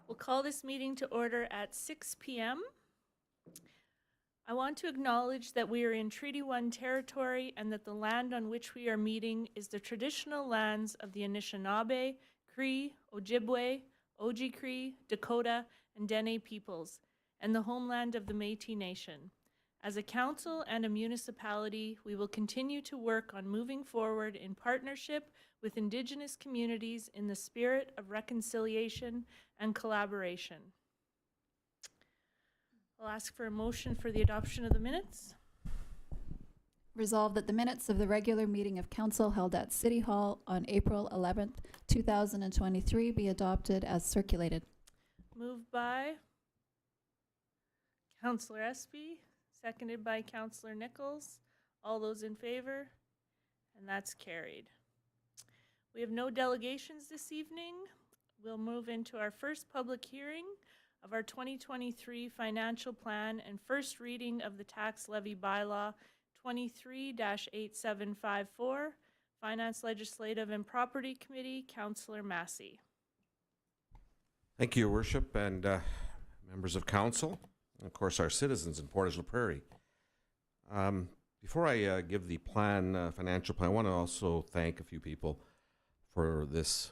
We'll call this meeting to order at 6 p.m. I want to acknowledge that we are in Treaty 1 territory and that the land on which we are meeting is the traditional lands of the Anishinaabe, Cree, Ojibwe, Oji-Cree, Dakota, and Dene peoples, and the homeland of the Métis Nation. As a council and a municipality, we will continue to work on moving forward in partnership with Indigenous communities in the spirit of reconciliation and collaboration. I'll ask for a motion for the adoption of the minutes. Resolved that the minutes of the regular meeting of council held at City Hall on April 11th, 2023 be adopted as circulated. Moved by Councillor Espy, seconded by Councillor Nichols. All those in favor? And that's carried. We have no delegations this evening. We'll move into our first public hearing of our 2023 financial plan and first reading of the tax levy bylaw 23-8754. Finance, Legislative and Property Committee, Councillor Massey. Thank you, Your Worship, and members of council, and of course our citizens in Portage la Prairie. Before I give the plan, financial plan, I want to also thank a few people for this,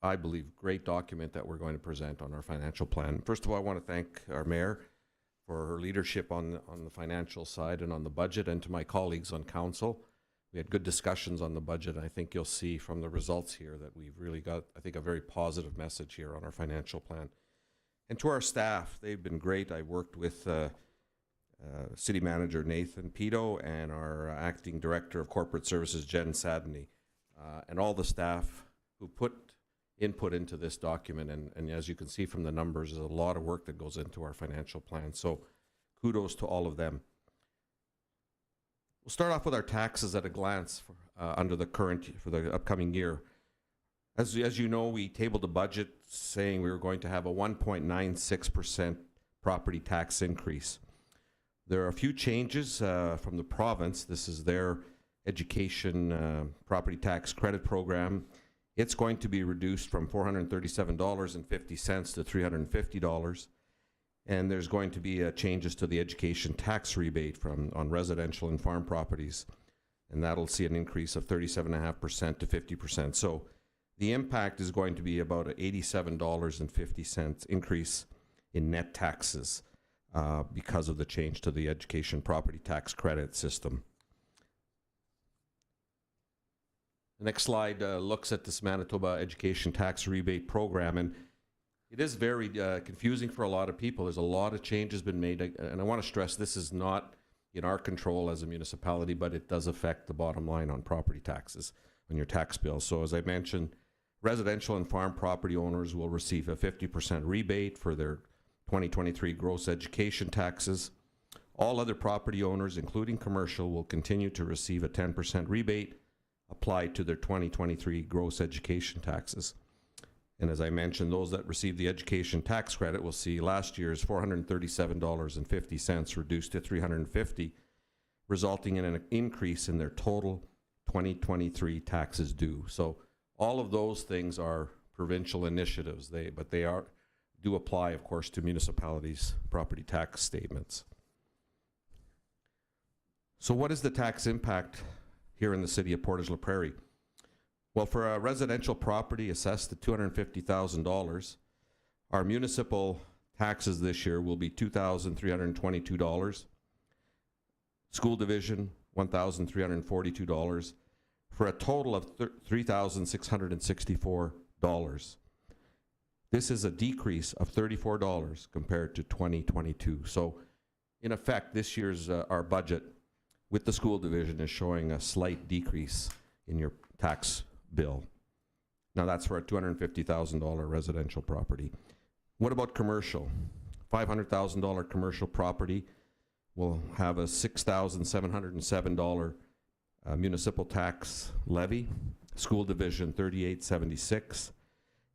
I believe, great document that we're going to present on our financial plan. First of all, I want to thank our mayor for her leadership on the financial side and on the budget, and to my colleagues on council. We had good discussions on the budget. I think you'll see from the results here that we've really got, I think, a very positive message here on our financial plan. And to our staff, they've been great. I worked with City Manager Nathan Pito and our Acting Director of Corporate Services, Jen Sadney, and all the staff who put input into this document. And as you can see from the numbers, there's a lot of work that goes into our financial plan. So kudos to all of them. We'll start off with our taxes at a glance for, under the current, for the upcoming year. As you know, we tabled a budget saying we were going to have a 1.96% property tax increase. There are a few changes from the province. This is their education property tax credit program. It's going to be reduced from $437.50 to $350. And there's going to be changes to the education tax rebate on residential and farm properties. And that'll see an increase of 37.5% to 50%. So the impact is going to be about an $87.50 increase in net taxes because of the change to the education property tax credit system. The next slide looks at this Manitoba Education Tax Rebate Program, and it is very confusing for a lot of people. There's a lot of changes been made, and I want to stress this is not in our control as a municipality, but it does affect the bottom line on property taxes on your tax bill. So as I mentioned, residential and farm property owners will receive a 50% rebate for their 2023 gross education taxes. All other property owners, including commercial, will continue to receive a 10% rebate applied to their 2023 gross education taxes. And as I mentioned, those that receive the education tax credit will see last year's $437.50 reduced to $350, resulting in an increase in their total 2023 taxes due. So all of those things are provincial initiatives, but they do apply, of course, to municipalities' property tax statements. So what is the tax impact here in the city of Portage la Prairie? Well, for a residential property assessed at $250,000, our municipal taxes this year will be $2,322. School division, $1,342, for a total of $3,664. This is a decrease of $34 compared to 2022. So in effect, this year's our budget with the school division is showing a slight decrease in your tax bill. Now that's for a $250,000 residential property. What about commercial? $500,000 commercial property will have a $6,707 municipal tax levy. School division $3,876.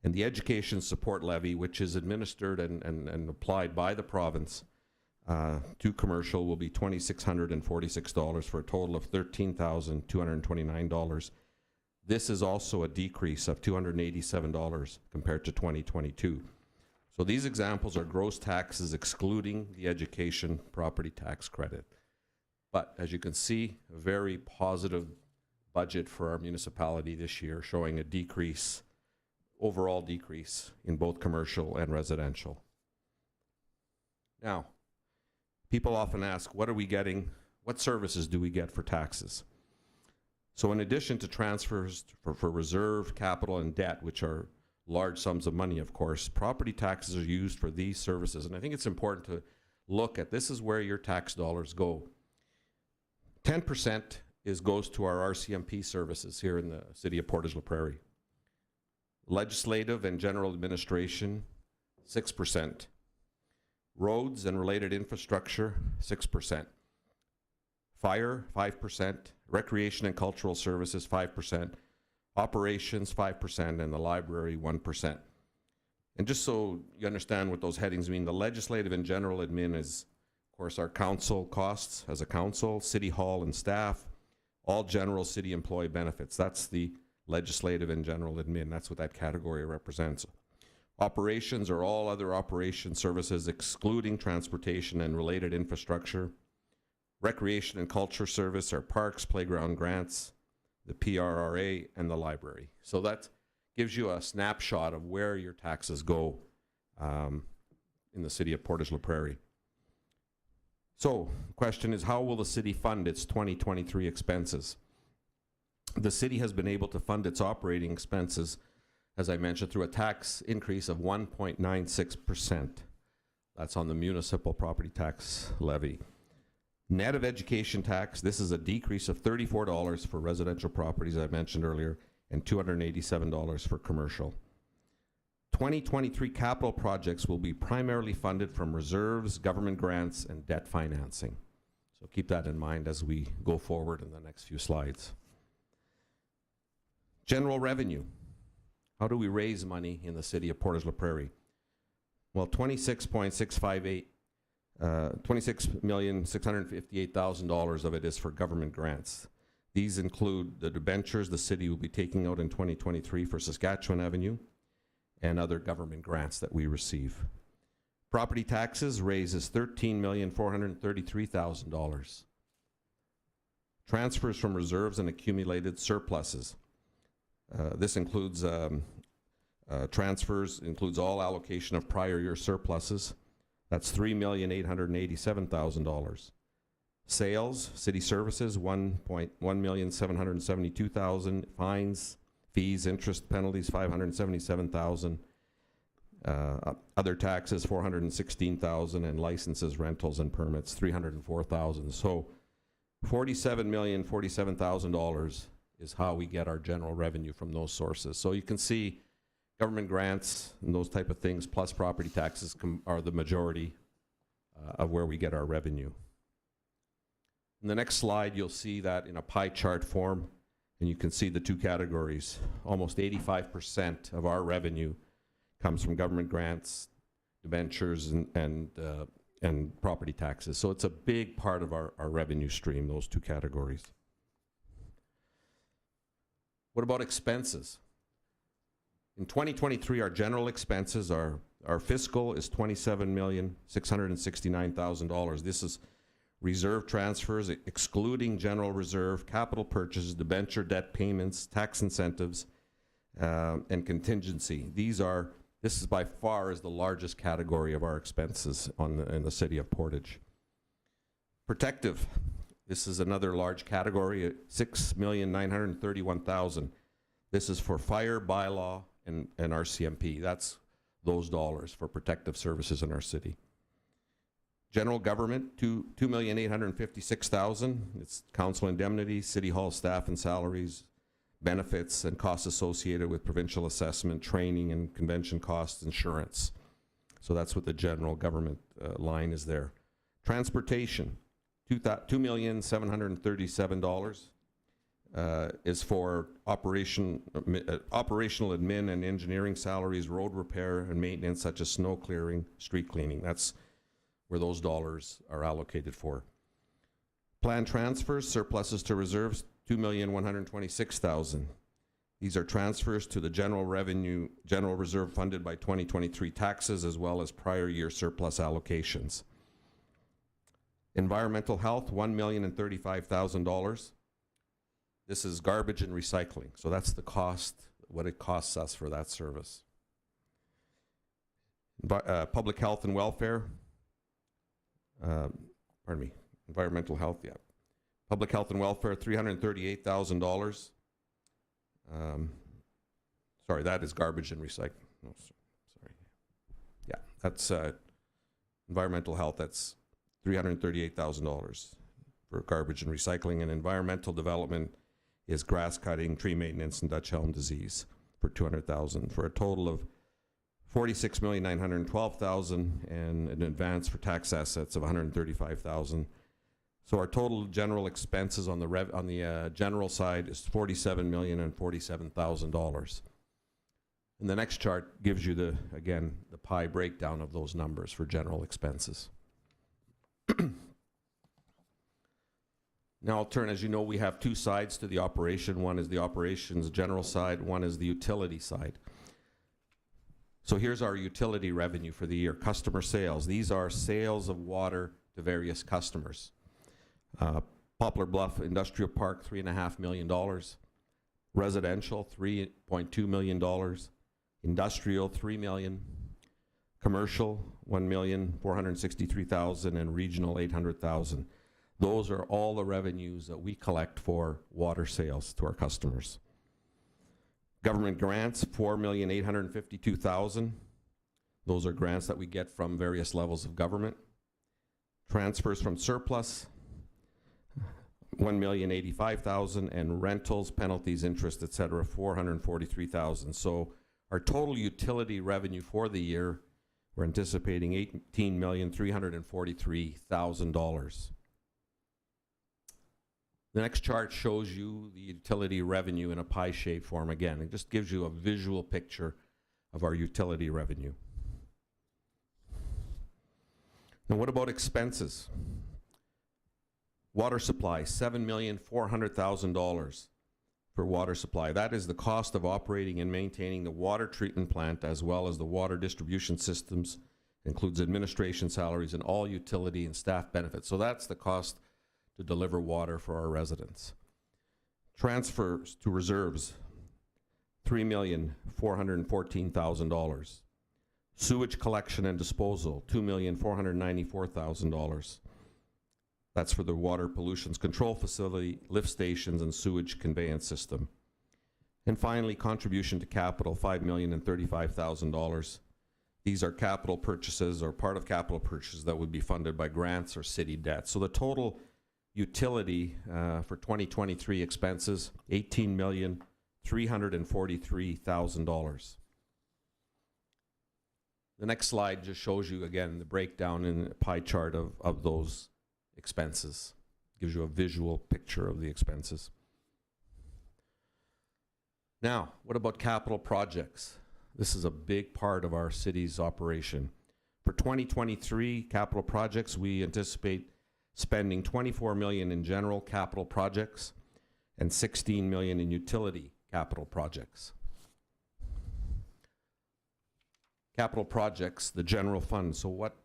And the education support levy, which is administered and applied by the province to commercial, will be $2,646 for a total of $13,229. This is also a decrease of $287 compared to 2022. So these examples are gross taxes excluding the education property tax credit. But as you can see, a very positive budget for our municipality this year, showing a decrease, overall decrease in both commercial and residential. Now, people often ask, what are we getting, what services do we get for taxes? So in addition to transfers for reserve, capital, and debt, which are large sums of money, of course, property taxes are used for these services. And I think it's important to look at, this is where your tax dollars go. 10% goes to our RCMP services here in the city of Portage la Prairie. Legislative and general administration, 6%. Roads and related infrastructure, 6%. Fire, 5%. Recreation and cultural services, 5%. Operations, 5%, and the library, 1%. And just so you understand what those headings mean, the legislative and general admin is, of course, our council costs as a council, city hall and staff, all general city employee benefits. That's the legislative and general admin. That's what that category represents. Operations are all other operation services excluding transportation and related infrastructure. Recreation and culture service are parks, playground grants, the PRRA, and the library. So that gives you a snapshot of where your taxes go in the city of Portage la Prairie. So the question is, how will the city fund its 2023 expenses? The city has been able to fund its operating expenses, as I mentioned, through a tax increase of 1.96%. That's on the municipal property tax levy. Net of education tax, this is a decrease of $34 for residential properties, I mentioned earlier, and $287 for commercial. 2023 capital projects will be primarily funded from reserves, government grants, and debt financing. So keep that in mind as we go forward in the next few slides. General revenue. How do we raise money in the city of Portage la Prairie? Well, $26,658,000 of it is for government grants. These include the debentures the city will be taking out in 2023 for Saskatchewan Avenue and other government grants that we receive. Property taxes raises $13,433,000. Transfers from reserves and accumulated surpluses. This includes transfers, includes all allocation of prior year surpluses. That's $3,887,000. Sales, city services, $1,772,000. Fines, fees, interest, penalties, $577,000. Other taxes, $416,000, and licenses, rentals, and permits, $304,000. So $47,047,000 is how we get our general revenue from those sources. So you can see government grants and those type of things, plus property taxes are the majority of where we get our revenue. In the next slide, you'll see that in a pie chart form, and you can see the two categories. Almost 85% of our revenue comes from government grants, debentures, and property taxes. So it's a big part of our revenue stream, those two categories. What about expenses? In 2023, our general expenses, our fiscal is $27,669,000. This is reserve transfers, excluding general reserve, capital purchases, debenture debt payments, tax incentives, and contingency. This is by far is the largest category of our expenses in the city of Portage. Protective, this is another large category, $6,931,000. This is for fire, bylaw, and RCMP. That's those dollars for protective services in our city. General government, $2,856,000. It's council indemnity, city hall staff and salaries, benefits and costs associated with provincial assessment, training and convention costs, insurance. So that's what the general government line is there. Transportation, $2,737,000 is for operational admin and engineering salaries, road repair and maintenance such as snow clearing, street cleaning. That's where those dollars are allocated for. Planned transfers, surpluses to reserves, $2,126,000. These are transfers to the general reserve funded by 2023 taxes as well as prior year surplus allocations. Environmental health, $1,035,000. This is garbage and recycling, so that's the cost, what it costs us for that service. Public health and welfare, environmental health, yeah. Public health and welfare, $338,000. Sorry, that is garbage and recycling. No, sorry. Yeah, that's environmental health, that's $338,000 for garbage and recycling, and environmental development is grass cutting, tree maintenance, and Dutch elm disease for $200,000, for a total of $46,912,000 and an advance for tax assets of $135,000. So our total general expenses on the general side is $47,047,000. And the next chart gives you the pie breakdown of those numbers for general expenses. Now I'll turn, as you know, we have two sides to the operation. One is the operations general side, one is the utility side. So here's our utility revenue for the year. Customer sales. These are sales of water to various customers. Poplar Bluff Industrial Park, $3.5 million. Residential, $3.2 million. Industrial, $3 million. Commercial, $1,463,000, and regional, $800,000. Those are all the revenues that we collect for water sales to our customers. Government grants, $4,852,000. Those are grants that we get from various levels of government. Transfers from surplus, $1,085,000, and rentals, penalties, interest, etc., $443,000. So our total utility revenue for the year, we're anticipating $18,343,000. The next chart shows you the utility revenue in a pie-shaped form again. It just gives you a visual picture of our utility revenue. Now what about expenses? Water supply, $7,400,000 for water supply. That is the cost of operating and maintaining the water treatment plant as well as the water distribution systems. It includes administration salaries and all utility and staff benefits. So that's the cost to deliver water for our residents. Transfers to reserves, $3,414,000. Sewage collection and disposal, $2,494,000. That's for the water pollution control facility, lift stations, and sewage conveyance system. And finally, contribution to capital, $5,035,000. These are capital purchases or part of capital purchases that would be funded by grants or city debt. So the total utility for 2023 expenses, $18,343,000. The next slide just shows you again the breakdown in the pie chart of those expenses. Gives you a visual picture of the expenses. Now, what about capital projects? This is a big part of our city's operation. For 2023 capital projects, we anticipate spending $24 million in general capital projects and $16 million in utility capital projects. Capital projects, the general fund. So what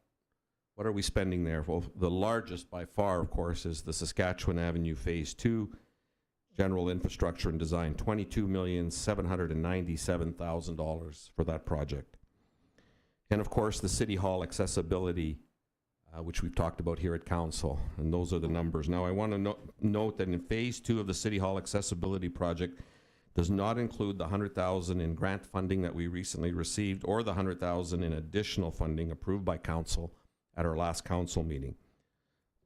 are we spending there? Well, the largest by far, of course, is the Saskatchewan Avenue Phase 2 general infrastructure and design, $22,797,000 for that project. And of course, the City Hall accessibility, which we've talked about here at Council, and those are the numbers. Now, I want to note that in Phase 2 of the City Hall accessibility project does not include the $100,000 in grant funding that we recently received or the $100,000 in additional funding approved by Council at our last Council meeting.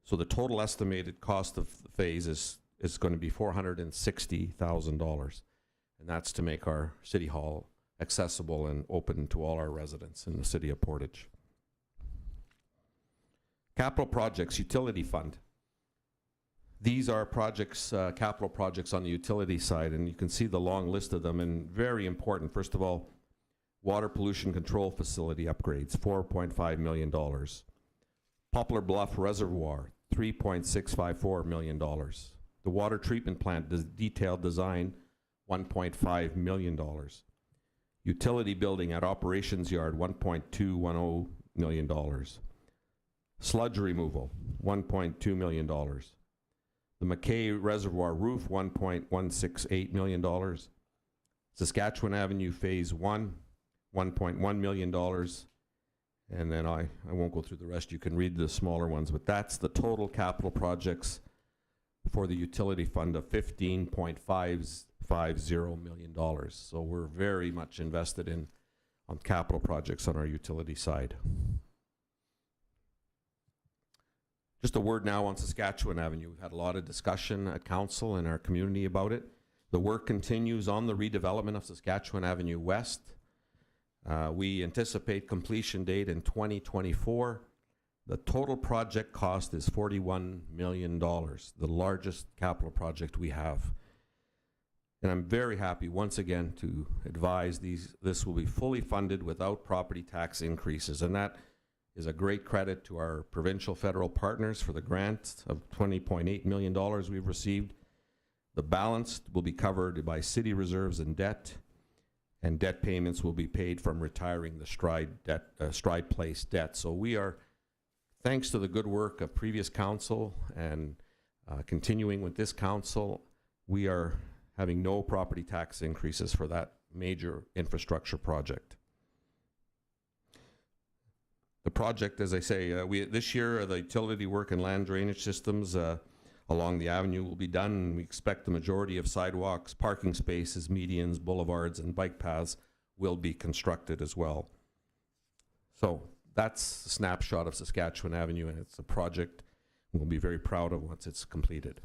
So the total estimated cost of the phase is going to be $460,000, and that's to make our City Hall accessible and open to all our residents in the City of Portage. Capital projects, utility fund. These are projects, capital projects on the utility side, and you can see the long list of them, and very important. First of all, water pollution control facility upgrades, $4.5 million. Poplar Bluff Reservoir, $3.654 million. The water treatment plant detailed design, $1.5 million. Utility building at Operations Yard, $1.210 million. Sludge removal, $1.2 million. The McKay Reservoir roof, $1.168 million. Saskatchewan Avenue Phase 1, $1.1 million. And then I won't go through the rest. You can read the smaller ones, but that's the total capital projects for the utility fund of $15.550 million. So we're very much invested on capital projects on our utility side. Just a word now on Saskatchewan Avenue. We've had a lot of discussion at council and our community about it. The work continues on the redevelopment of Saskatchewan Avenue West. We anticipate completion date in 2024. The total project cost is $41 million, the largest capital project we have. And I'm very happy once again to advise this will be fully funded without property tax increases, and that is a great credit to our provincial federal partners for the grant of $20.8 million we've received. The balance will be covered by city reserves and debt payments will be paid from retiring the Stride Place debt. So we are, thanks to the good work of previous council and continuing with this council, we are having no property tax increases for that major infrastructure project. The project, as I say, this year the utility work and land drainage systems along the avenue will be done, and we expect the majority of sidewalks, parking spaces, medians, boulevards, and bike paths will be constructed as well. So that's a snapshot of Saskatchewan Avenue, and it's a project we'll be very proud of once it's completed.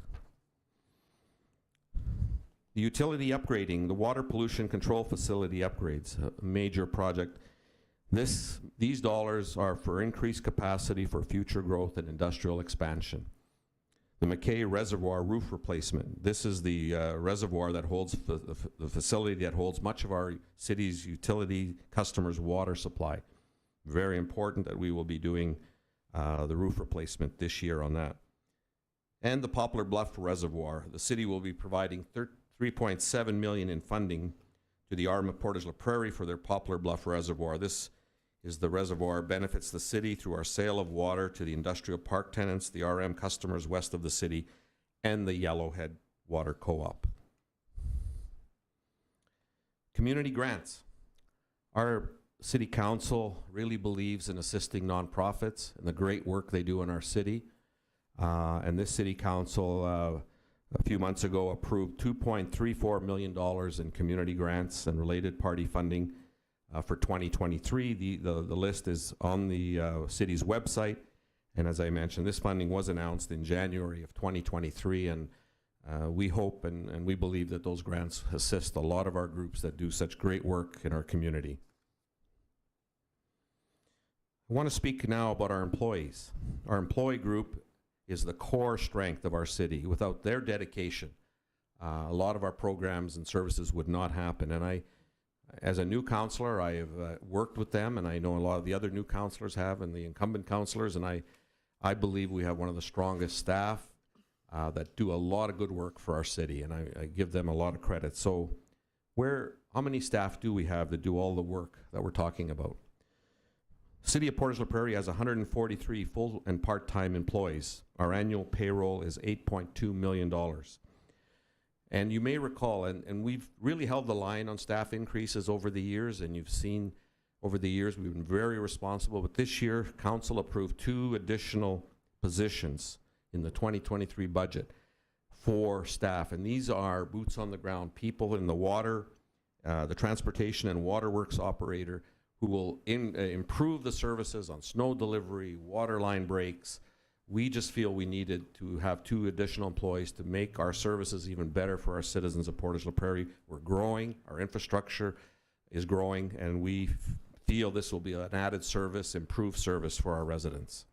The utility upgrading, the water pollution control facility upgrades, a major project. These dollars are for increased capacity for future growth and industrial expansion. The McKay Reservoir roof replacement. This is the reservoir that holds the facility that holds much of our city's utility customers' water supply. Very important that we will be doing the roof replacement this year on that. And the Poplar Bluff Reservoir. The city will be providing $3.7 million in funding to the RM of Portage la Prairie for their Poplar Bluff Reservoir. This is the reservoir benefits the city through our sale of water to the industrial park tenants, the RM customers west of the city, and the Yellowhead Water Co-op. Community grants. Our city council really believes in assisting nonprofits and the great work they do in our city. And this city council a few months ago approved $2.34 million in community grants and related party funding for 2023. The list is on the city's website, and as I mentioned, this funding was announced in January of 2023, and we hope and we believe that those grants assist a lot of our groups that do such great work in our community. I want to speak now about our employees. Our employee group is the core strength of our city. Without their dedication, a lot of our programs and services would not happen, and as a new councillor, I have worked with them, and I know a lot of the other new councillors have, and the incumbent councillors, and I believe we have one of the strongest staff that do a lot of good work for our city, and I give them a lot of credit. So how many staff do we have that do all the work that we're talking about? City of Portage la Prairie has 143 full and part-time employees. Our annual payroll is $8.2 million. And you may recall, and we've really held the line on staff increases over the years, and you've seen over the years we've been very responsible. But this year, council approved 2 additional positions in the 2023 budget for staff. And these are boots on the ground, people in the water, the transportation and waterworks operator who will improve the services on snow delivery, water line breaks. We just feel we needed to have 2 additional employees to make our services even better for our citizens of Portage la Prairie. We're growing, our infrastructure is growing, and we feel this will be an added service, improved service for our residents.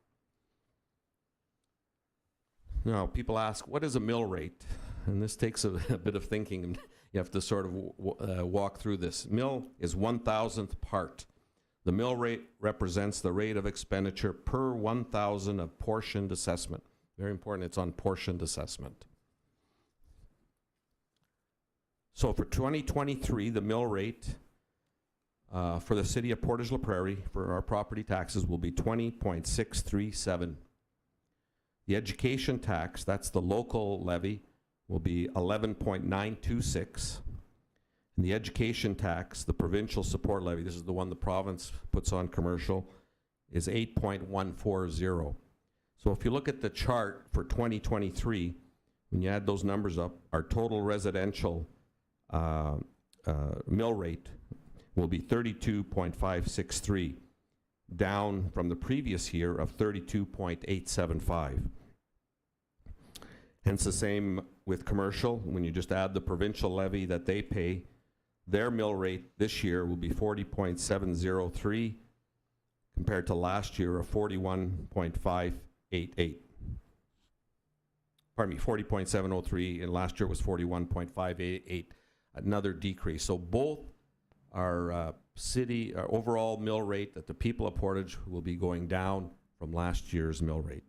Now, people ask, what is a mill rate? And this takes a bit of thinking, and you have to sort of walk through this. Mill is 1,000th part. The mill rate represents the rate of expenditure per 1,000 of portioned assessment. Very important, it's on portioned assessment. So for 2023, the mill rate for the city of Portage la Prairie for our property taxes will be 20.637. The education tax, that's the local levy, will be 11.926. And the education tax, the provincial support levy, this is the one the province puts on commercial, is 8.140. So if you look at the chart for 2023, when you add those numbers up, our total residential mill rate will be 32.563, down from the previous year of 32.875. Hence the same with commercial. When you just add the provincial levy that they pay, their mill rate this year will be 40.703 compared to last year of 41.588. Pardon me, 40.703, and last year was 41.588, another decrease. So both our city, our overall mill rate that the people of Portage will be going down from last year's mill rate.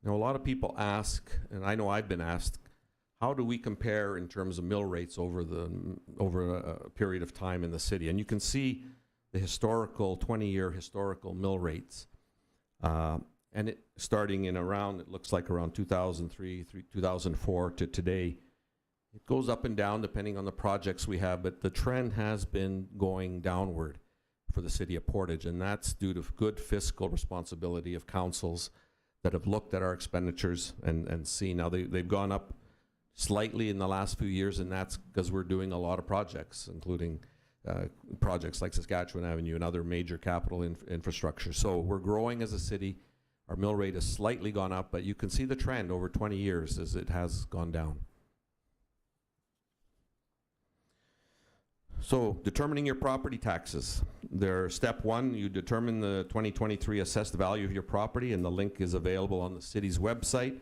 Now, a lot of people ask, and I know I've been asked, how do we compare in terms of mill rates over a period of time in the city? And you can see the historical, 20-year historical mill rates. And it starting in around, it looks like around 2003, 2004 to today. It goes up and down depending on the projects we have, but the trend has been going downward for the city of Portage, and that's due to good fiscal responsibility of councils that have looked at our expenditures and seen. Now they've gone up slightly in the last few years, and that's because we're doing a lot of projects, including projects like Saskatchewan Avenue and other major capital infrastructure. So we're growing as a city. Our mill rate has slightly gone up, but you can see the trend over 20 years as it has gone down. So determining your property taxes. Step one, you determine the 2023 assessed value of your property, and the link is available on the city's website,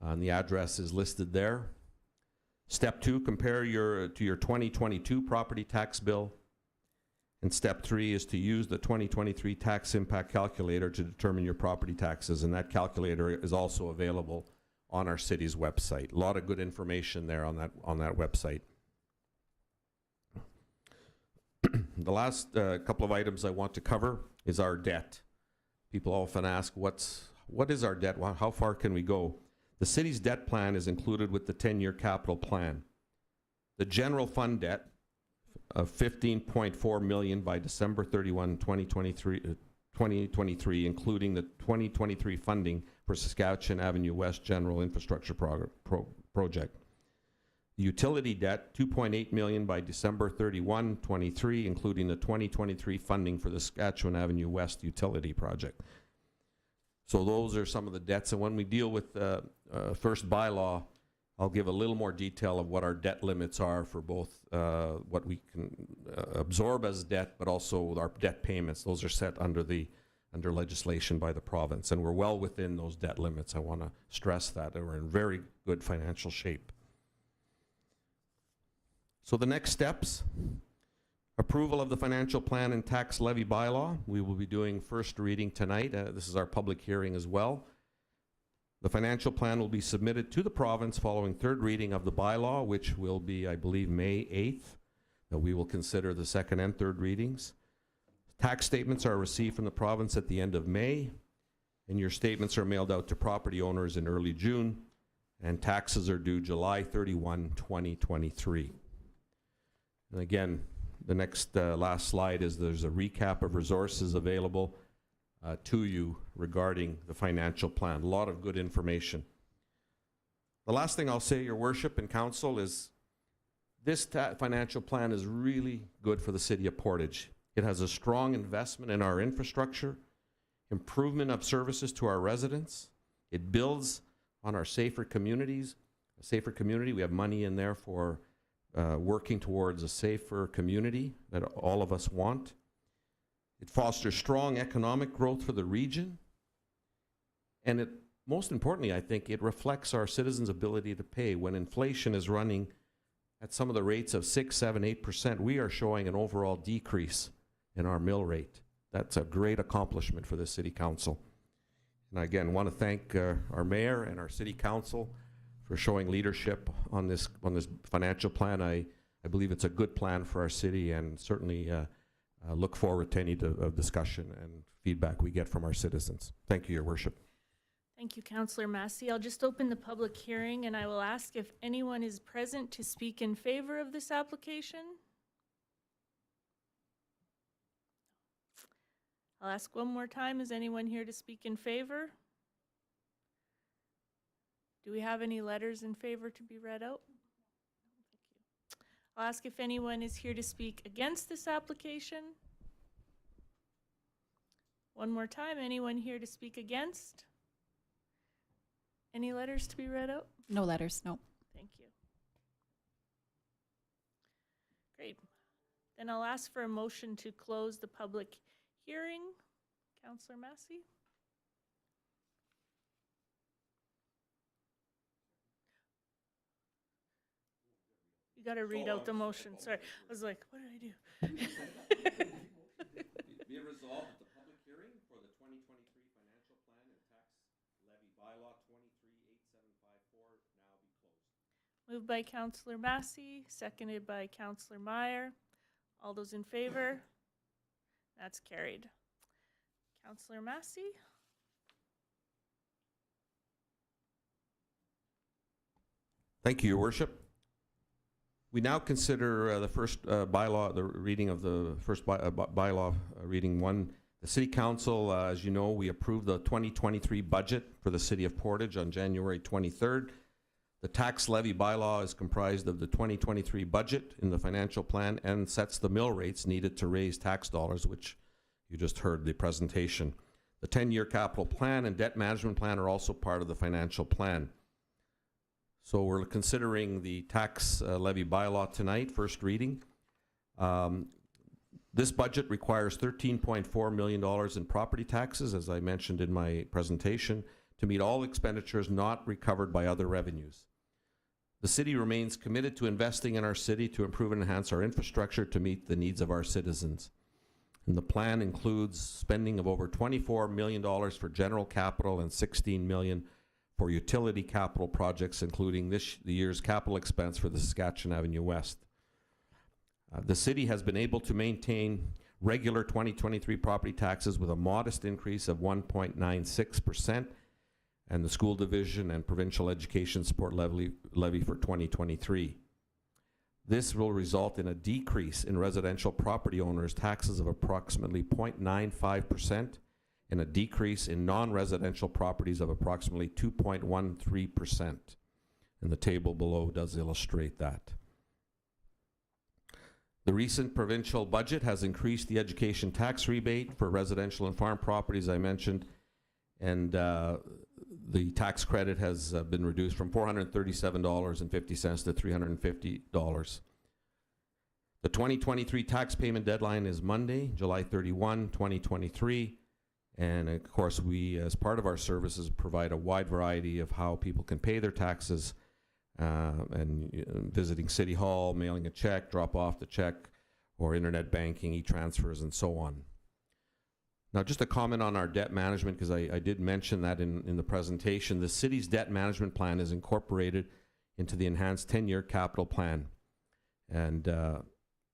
and the address is listed there. Step two, compare to your 2022 property tax bill. And step three is to use the 2023 tax impact calculator to determine your property taxes, and that calculator is also available on our city's website. A lot of good information there on that website. The last couple of items I want to cover is our debt. People often ask, what is our debt? How far can we go? The city's debt plan is included with the 10-year capital plan. The general fund debt of $15.4 million by December 31, 2023, including the 2023 funding for Saskatchewan Avenue West General Infrastructure Project. The utility debt, $2.8 million by December 31, 23, including the 2023 funding for the Saskatchewan Avenue West Utility Project. So those are some of the debts, and when we deal with first bylaw, I'll give a little more detail of what our debt limits are for both what we can absorb as debt, but also our debt payments. Those are set under legislation by the province, and we're well within those debt limits. I want to stress that we're in very good financial shape. So the next steps: approval of the financial plan and tax levy bylaw. We will be doing first reading tonight. This is our public hearing as well. The financial plan will be submitted to the province following third reading of the bylaw, which will be, I believe, May 8th. That we will consider the second and third readings. Tax statements are received from the province at the end of May, and your statements are mailed out to property owners in early June, and taxes are due July 31, 2023. And again, the next last slide is there's a recap of resources available to you regarding the financial plan. A lot of good information. The last thing I'll say, Your Worship and Council, is this financial plan is really good for the city of Portage. It has a strong investment in our infrastructure, improvement of services to our residents. It builds on our safer communities. A safer community, we have money in there for working towards a safer community that all of us want. It fosters strong economic growth for the region. And it, most importantly, I think, it reflects our citizens' ability to pay. When inflation is running at some of the rates of 6, 7, 8%, we are showing an overall decrease in our mill rate. That's a great accomplishment for the City Council. And I again want to thank our mayor and our City Council showing leadership on this financial plan. I believe it's a good plan for our city, and certainly look forward to any discussion and feedback we get from our citizens. Thank you, Your Worship. Thank you, Councillor Massey. I'll just open the public hearing, and I will ask if anyone is present to speak in favor of this application. I'll ask one more time, is anyone here to speak in favor? Do we have any letters in favor to be read out? Thank you. I'll ask if anyone is here to speak against this application. One more time, anyone here to speak against? Any letters to be read out? No letters, no. Thank you. Great. Then I'll ask for a motion to close the public hearing. Councillor Massey? You got to read out the motion. Sorry. I was like, what did I do? Be it resolved that the public hearing for the 2023 financial plan and tax levy bylaw 238754 now be closed. Moved by Councillor Massey, seconded by Councillor Meyer. All those in favor? That's carried. Councillor Massey? Thank you, Your Worship. We now consider the first bylaw, the reading of the first bylaw, reading one. The City Council, as you know, we approved the 2023 budget for the City of Portage on January 23rd. The tax levy bylaw is comprised of the 2023 budget in the financial plan and sets the mill rates needed to raise tax dollars, which you just heard the presentation. The 10-year capital plan and debt management plan are also part of the financial plan. So we're considering the tax levy bylaw tonight, first reading. This budget requires $13.4 million in property taxes, as I mentioned in my presentation, to meet all expenditures not recovered by other revenues. The city remains committed to investing in our city to improve and enhance our infrastructure to meet the needs of our citizens. And the plan includes spending of over $24 million for general capital and $16 million for utility capital projects, including the year's capital expense for the Saskatchewan Avenue West. The city has been able to maintain regular 2023 property taxes with a modest increase of 1.96%, and the school division and provincial education support levy for 2023. This will result in a decrease in residential property owners' taxes of approximately 0.95%, and a decrease in non-residential properties of approximately 2.13%. And the table below does illustrate that. The recent provincial budget has increased the education tax rebate for residential and farm properties, I mentioned, and the tax credit has been reduced from $437.50 to $350. The 2023 tax payment deadline is Monday, July 31, 2023. And of course, we, as part of our services, provide a wide variety of how people can pay their taxes, and visiting City Hall, mailing a check, drop off the check, or internet banking, e-transfers, and so on. Now, just a comment on our debt management, because I did mention that in the presentation. The city's debt management plan is incorporated into the enhanced 10-year capital plan. And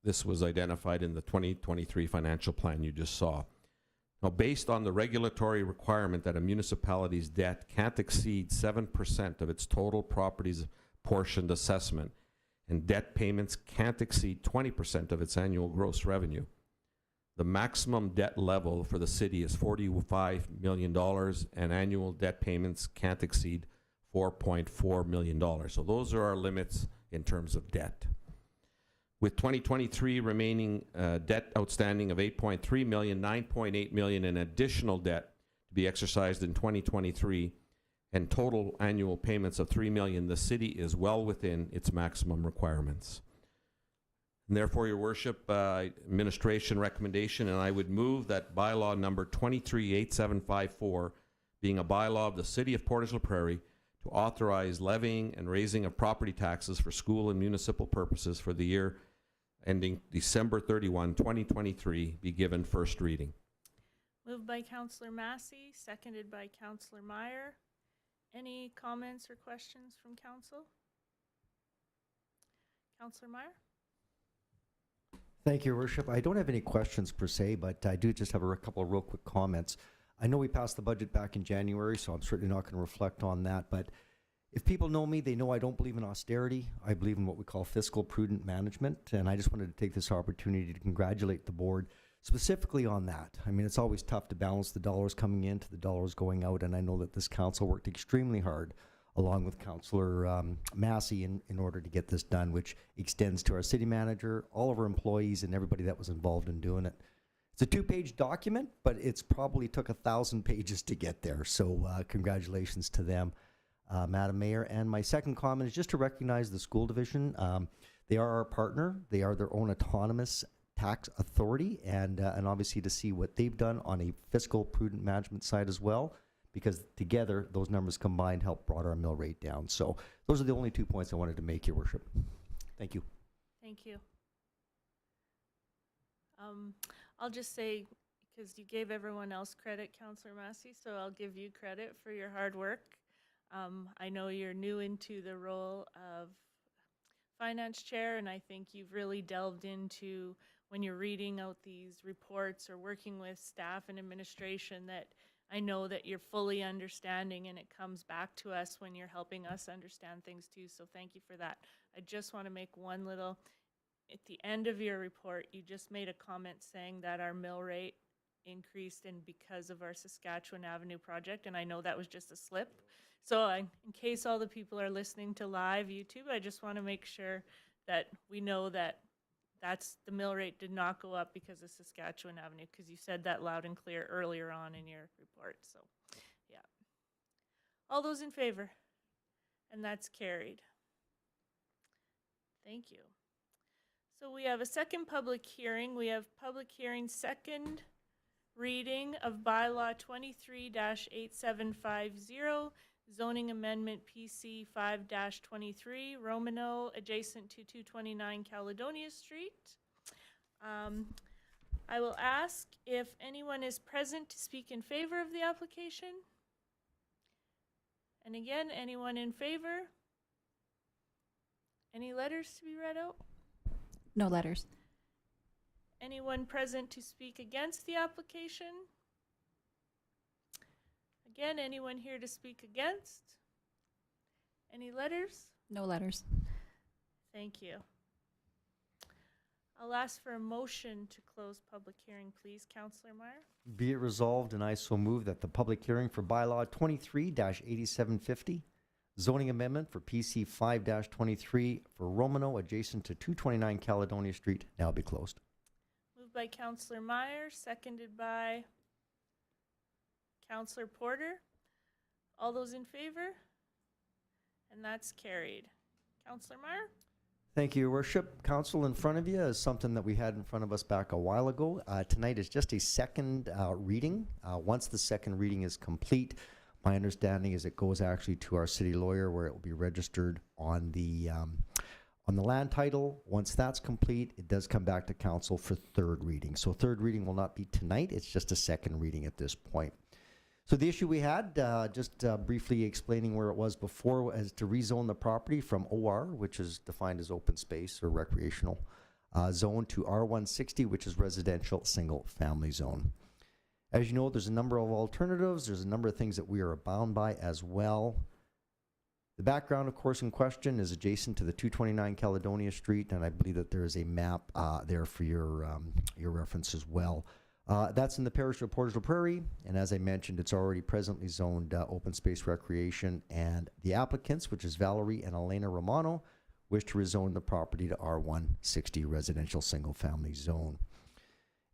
this was identified in the 2023 financial plan you just saw. Now, based on the regulatory requirement that a municipality's debt can't exceed 7% of its total property's portioned assessment, and debt payments can't exceed 20% of its annual gross revenue, the maximum debt level for the city is $45 million, and annual debt payments can't exceed $4.4 million. So those are our limits in terms of debt. With 2023 remaining debt outstanding of $8.3 million, $9.8 million in additional debt to be exercised in 2023, and total annual payments of $3 million, the city is well within its maximum requirements. And therefore, Your Worship, administration recommendation, and I would move that bylaw number 238754, being a bylaw of the City of Portage la Prairie, to authorize levying and raising of property taxes for school and municipal purposes for the year ending December 31, 2023, be given first reading. Moved by Councillor Massey, seconded by Councillor Meyer. Any comments or questions from council? Councillor Meyer? Thank you, Your Worship. I don't have any questions per se, but I do just have a couple of real quick comments. I know we passed the budget back in January, so I'm certainly not going to reflect on that, but if people know me, they know I don't believe in austerity. I believe in what we call fiscal prudent management, and I just wanted to take this opportunity to congratulate the board specifically on that. I mean, it's always tough to balance the dollars coming in to the dollars going out, and I know that this council worked extremely hard along with Councillor Massey in order to get this done, which extends to our city manager, all of our employees, and everybody that was involved in doing it. It's a 2-page document, but it's probably took 1,000 pages to get there, so congratulations to them, Madam Mayor. And my second comment is just to recognize the school division. They are our partner. They are their own autonomous tax authority, and obviously to see what they've done on a fiscal prudent management side as well, because together those numbers combined help brought our mill rate down. So those are the only 2 points I wanted to make, Your Worship. Thank you. Thank you. I'll just say, because you gave everyone else credit, Councillor Massey, so I'll give you credit for your hard work. I know you're new into the role of finance chair, and I think you've really delved into, when you're reading out these reports or working with staff and administration, that I know that you're fully understanding, and it comes back to us when you're helping us understand things too. So thank you for that. I just want to make one little, at the end of your report, you just made a comment saying that our mill rate increased and because of our Saskatchewan Avenue project, and I know that was just a slip. So in case all the people are listening to live YouTube, I just want to make sure that we know that the mill rate did not go up because of Saskatchewan Avenue, because you said that loud and clear earlier on in your report. So, yeah. All those in favor? And that's carried. Thank you. So we have a second public hearing. We have public hearing second reading of bylaw 23-8750, zoning amendment PC 5-23, Romano, adjacent to 229 Caledonia Street. I will ask if anyone is present to speak in favor of the application. And again, anyone in favor? Any letters to be read out? No letters. Anyone present to speak against the application? Again, anyone here to speak against? Any letters? No letters. Thank you. I'll ask for a motion to close public hearing, please. Councillor Meyer? Be it resolved, and I so move that the public hearing for bylaw 23-8750, zoning amendment for PC 5-23 for Romano adjacent to 229 Caledonia Street, now be closed. Moved by Councillor Meyer, seconded by Councillor Porter. All those in favor? And that's carried. Councillor Meyer? Thank you, Your Worship. Council, in front of you is something that we had in front of us back a while ago. Tonight is just a second reading. Once the second reading is complete, my understanding is it goes actually to our city lawyer, where it will be registered on the land title. Once that's complete, it does come back to council for third reading. So third reading will not be tonight. It's just a second reading at this point. So the issue we had, just briefly explaining where it was before, was to rezone the property from OR, which is defined as open space or recreational zone, to R160, which is residential single family zone. As you know, there's a number of alternatives. There's a number of things that we are bound by as well. The background, of course, in question is adjacent to the 229 Caledonia Street, and I believe that there is a map there for your reference as well. That's in the parish of Portage la Prairie, and as I mentioned, it's already presently zoned open space recreation, and the applicants, which is Valerie and Elena Romano, wish to rezone the property to R160 residential single family zone.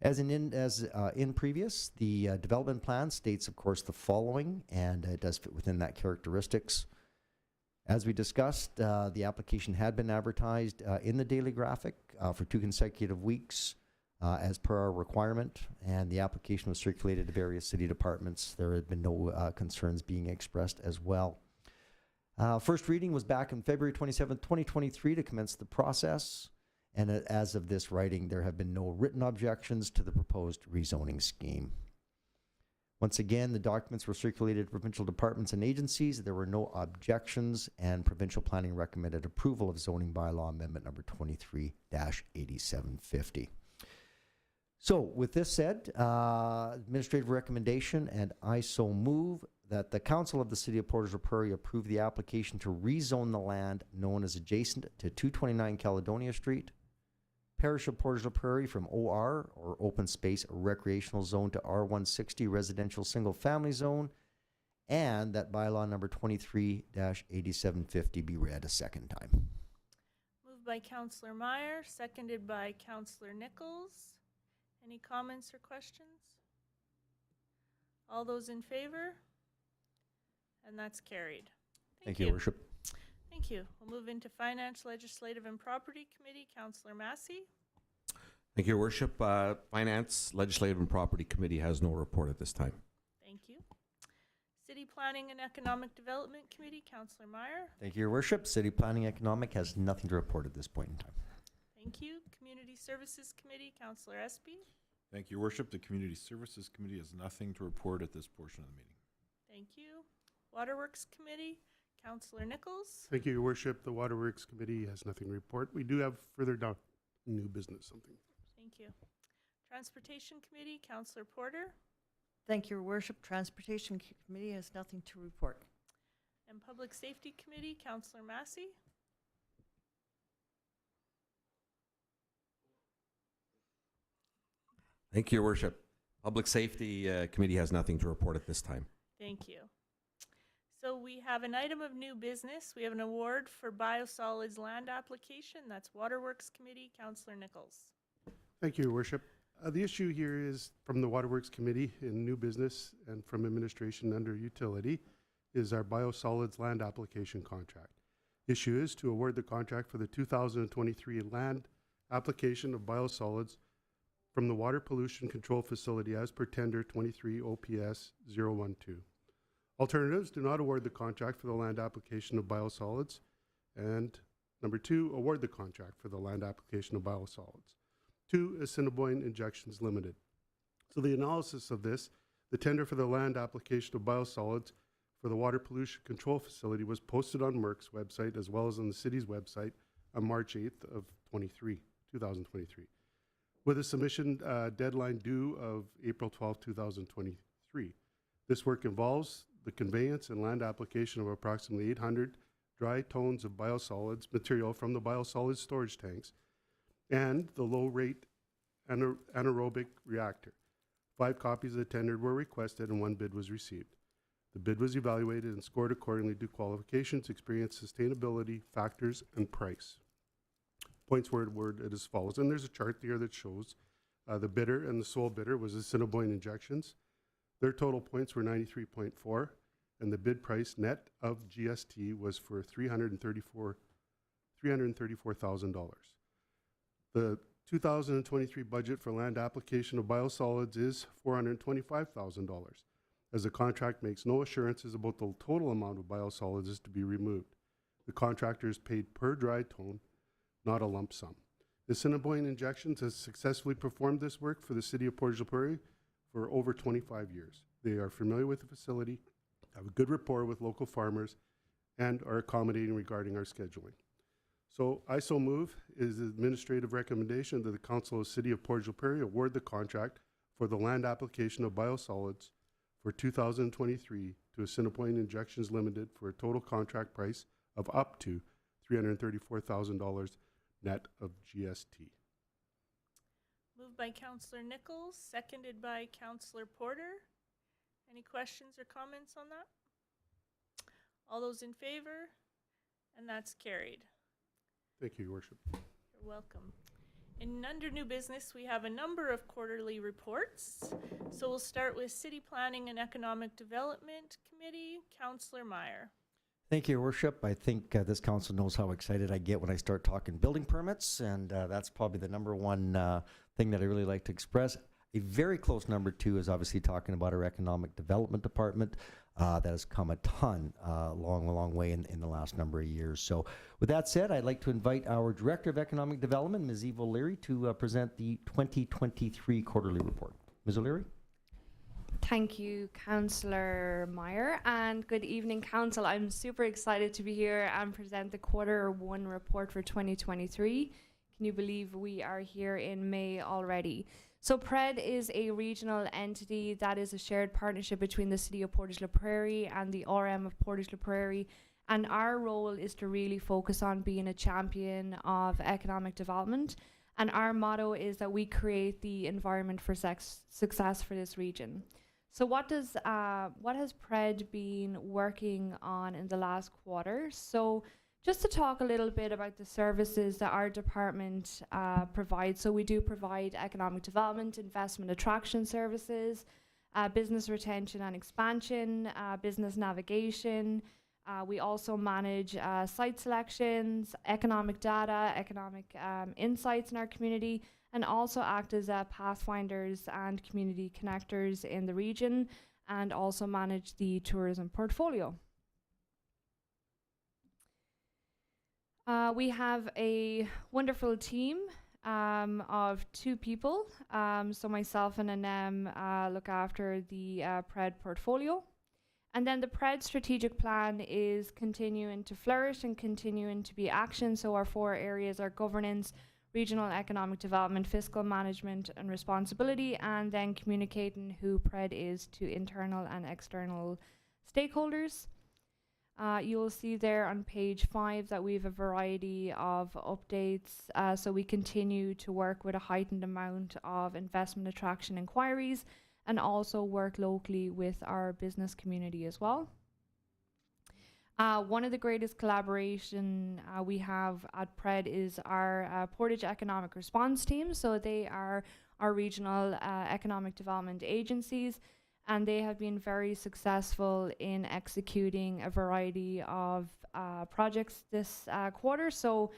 As in previous, the development plan states, of course, the following, and it does fit within that characteristics. As we discussed, the application had been advertised in the Daily Graphic for 2 consecutive weeks. As per our requirement, and the application was circulated to various city departments. There had been no concerns being expressed as well. First reading was back on February 27th, 2023 to commence the process, and as of this writing, there have been no written objections to the proposed rezoning scheme. Once again, the documents were circulated to provincial departments and agencies. There were no objections, and provincial planning recommended approval of zoning bylaw amendment number 23-8750. So with this said, administrative recommendation, and I so move that the Council of the City of Portage la Prairie approve the application to rezone the land known as adjacent to 229 Caledonia Street, Parish of Portage la Prairie, from OR, or Open Space Recreational Zone, to R160 Residential Single Family Zone, and that bylaw number 23-8750 be read a second time. Moved by Councillor Meyer, seconded by Councillor Nichols. Any comments or questions? All those in favor? And that's carried. Thank you, Your Worship. Thank you. We'll move into Finance, Legislative, and Property Committee. Councillor Massey. Thank you, Your Worship. Finance, Legislative, and Property Committee has no report at this time. Thank you. City Planning and Economic Development Committee. Councillor Meyer. Thank you, Your Worship. City Planning Economic has nothing to report at this point in time. Thank you. Community Services Committee. Councillor Espy. Thank you, Your Worship. The Community Services Committee has nothing to report at this portion of the meeting. Thank you. Waterworks Committee. Councillor Nichols. Thank you, Your Worship. The Waterworks Committee has nothing to report. We do have further down new business, something. Thank you. Transportation Committee. Councillor Porter. Thank you, Your Worship. Transportation Committee has nothing to report. And Public Safety Committee. Councillor Massey. Thank you, Your Worship. Public Safety Committee has nothing to report at this time. Thank you. So we have an item of new business. We have an award for biosolids land application. That's Waterworks Committee. Councillor Nichols. Thank you, Your Worship. The issue here is from the Waterworks Committee in new business and from administration under utility is our biosolids land application contract. Issue is to award the contract for the 2023 land application of biosolids from the Water Pollution Control Facility as per tender 23 OPS 012. Alternatives, do not award the contract for the land application of biosolids. And number 2, award the contract for the land application of biosolids. 2, Assiniboine Injections Limited. So the analysis of this, the tender for the land application of biosolids for the Water Pollution Control Facility was posted on MERC's website as well as on the city's website on March 8th of 2023, with a submission deadline due of April 12, 2023. This work involves the conveyance and land application of approximately 800 dry tons of biosolids material from the biosolids storage tanks and the low-rate anaerobic reactor. 5 copies of the tender were requested and 1 bid was received. The bid was evaluated and scored accordingly to qualifications, experience, sustainability, factors, and price. Points were awarded as follows, and there's a chart here that shows the bidder and the sole bidder was Assiniboine Injections. Their total points were 93.4, and the bid price net of GST was for $334,000. The 2023 budget for land application of biosolids is $425,000, as the contract makes no assurances about the total amount of biosolids is to be removed. The contractor is paid per dry ton, not a lump sum. Assiniboine Injections has successfully performed this work for the City of Portage la Prairie for over 25 years. They are familiar with the facility, have a good rapport with local farmers, and are accommodating regarding our scheduling. So I so move is the administrative recommendation that the Council of the City of Portage la Prairie award the contract for the land application of biosolids for 2023 to Assiniboine Injections Limited for a total contract price of up to $334,000 net of GST. Moved by Councillor Nichols, seconded by Councillor Porter. Any questions or comments on that? All those in favor? And that's carried. Thank you, Your Worship. You're welcome. And under new business, we have a number of quarterly reports. So we'll start with City Planning and Economic Development Committee. Councillor Meyer. Thank you, Your Worship. I think this council knows how excited I get when I start talking building permits, and that's probably the number one thing that I really like to express. A very close number 2 is obviously talking about our Economic Development Department. That has come a ton, long way in the last number of years. So with that said, I'd like to invite our Director of Economic Development, Ms. Eve O'Leary, to present the 2023 quarterly report. Ms. O'Leary? Thank you, Councillor Meyer, and good evening, Council. I'm super excited to be here and present the Quarter 1 report for 2023. Can you believe we are here in May already? So PRED is a regional entity that is a shared partnership between the City of Portage la Prairie and the RM of Portage la Prairie. And our role is to really focus on being a champion of economic development. And our motto is that we create the environment for success for this region. So what has PRED been working on in the last quarter? So just to talk a little bit about the services that our department provides. So we do provide economic development, investment attraction services, business retention and expansion, business navigation. We also manage site selections, economic data, economic insights in our community, and also act as pathfinders and community connectors in the region, and also manage the tourism portfolio. We have a wonderful team of 2 people. So myself and Anem look after the PRED portfolio. And then the PRED strategic plan is continuing to flourish and continuing to be action. So our 4 areas are governance, regional economic development, fiscal management and responsibility, and then communicating who PRED is to internal and external stakeholders. You will see there on page 5 that we have a variety of updates. So we continue to work with a heightened amount of investment attraction inquiries, and also work locally with our business community as well. One of the greatest collaboration we have at PRED is our Portage Economic Response Team. So they are our regional economic development agencies, and they have been very successful in executing a variety of projects this quarter. So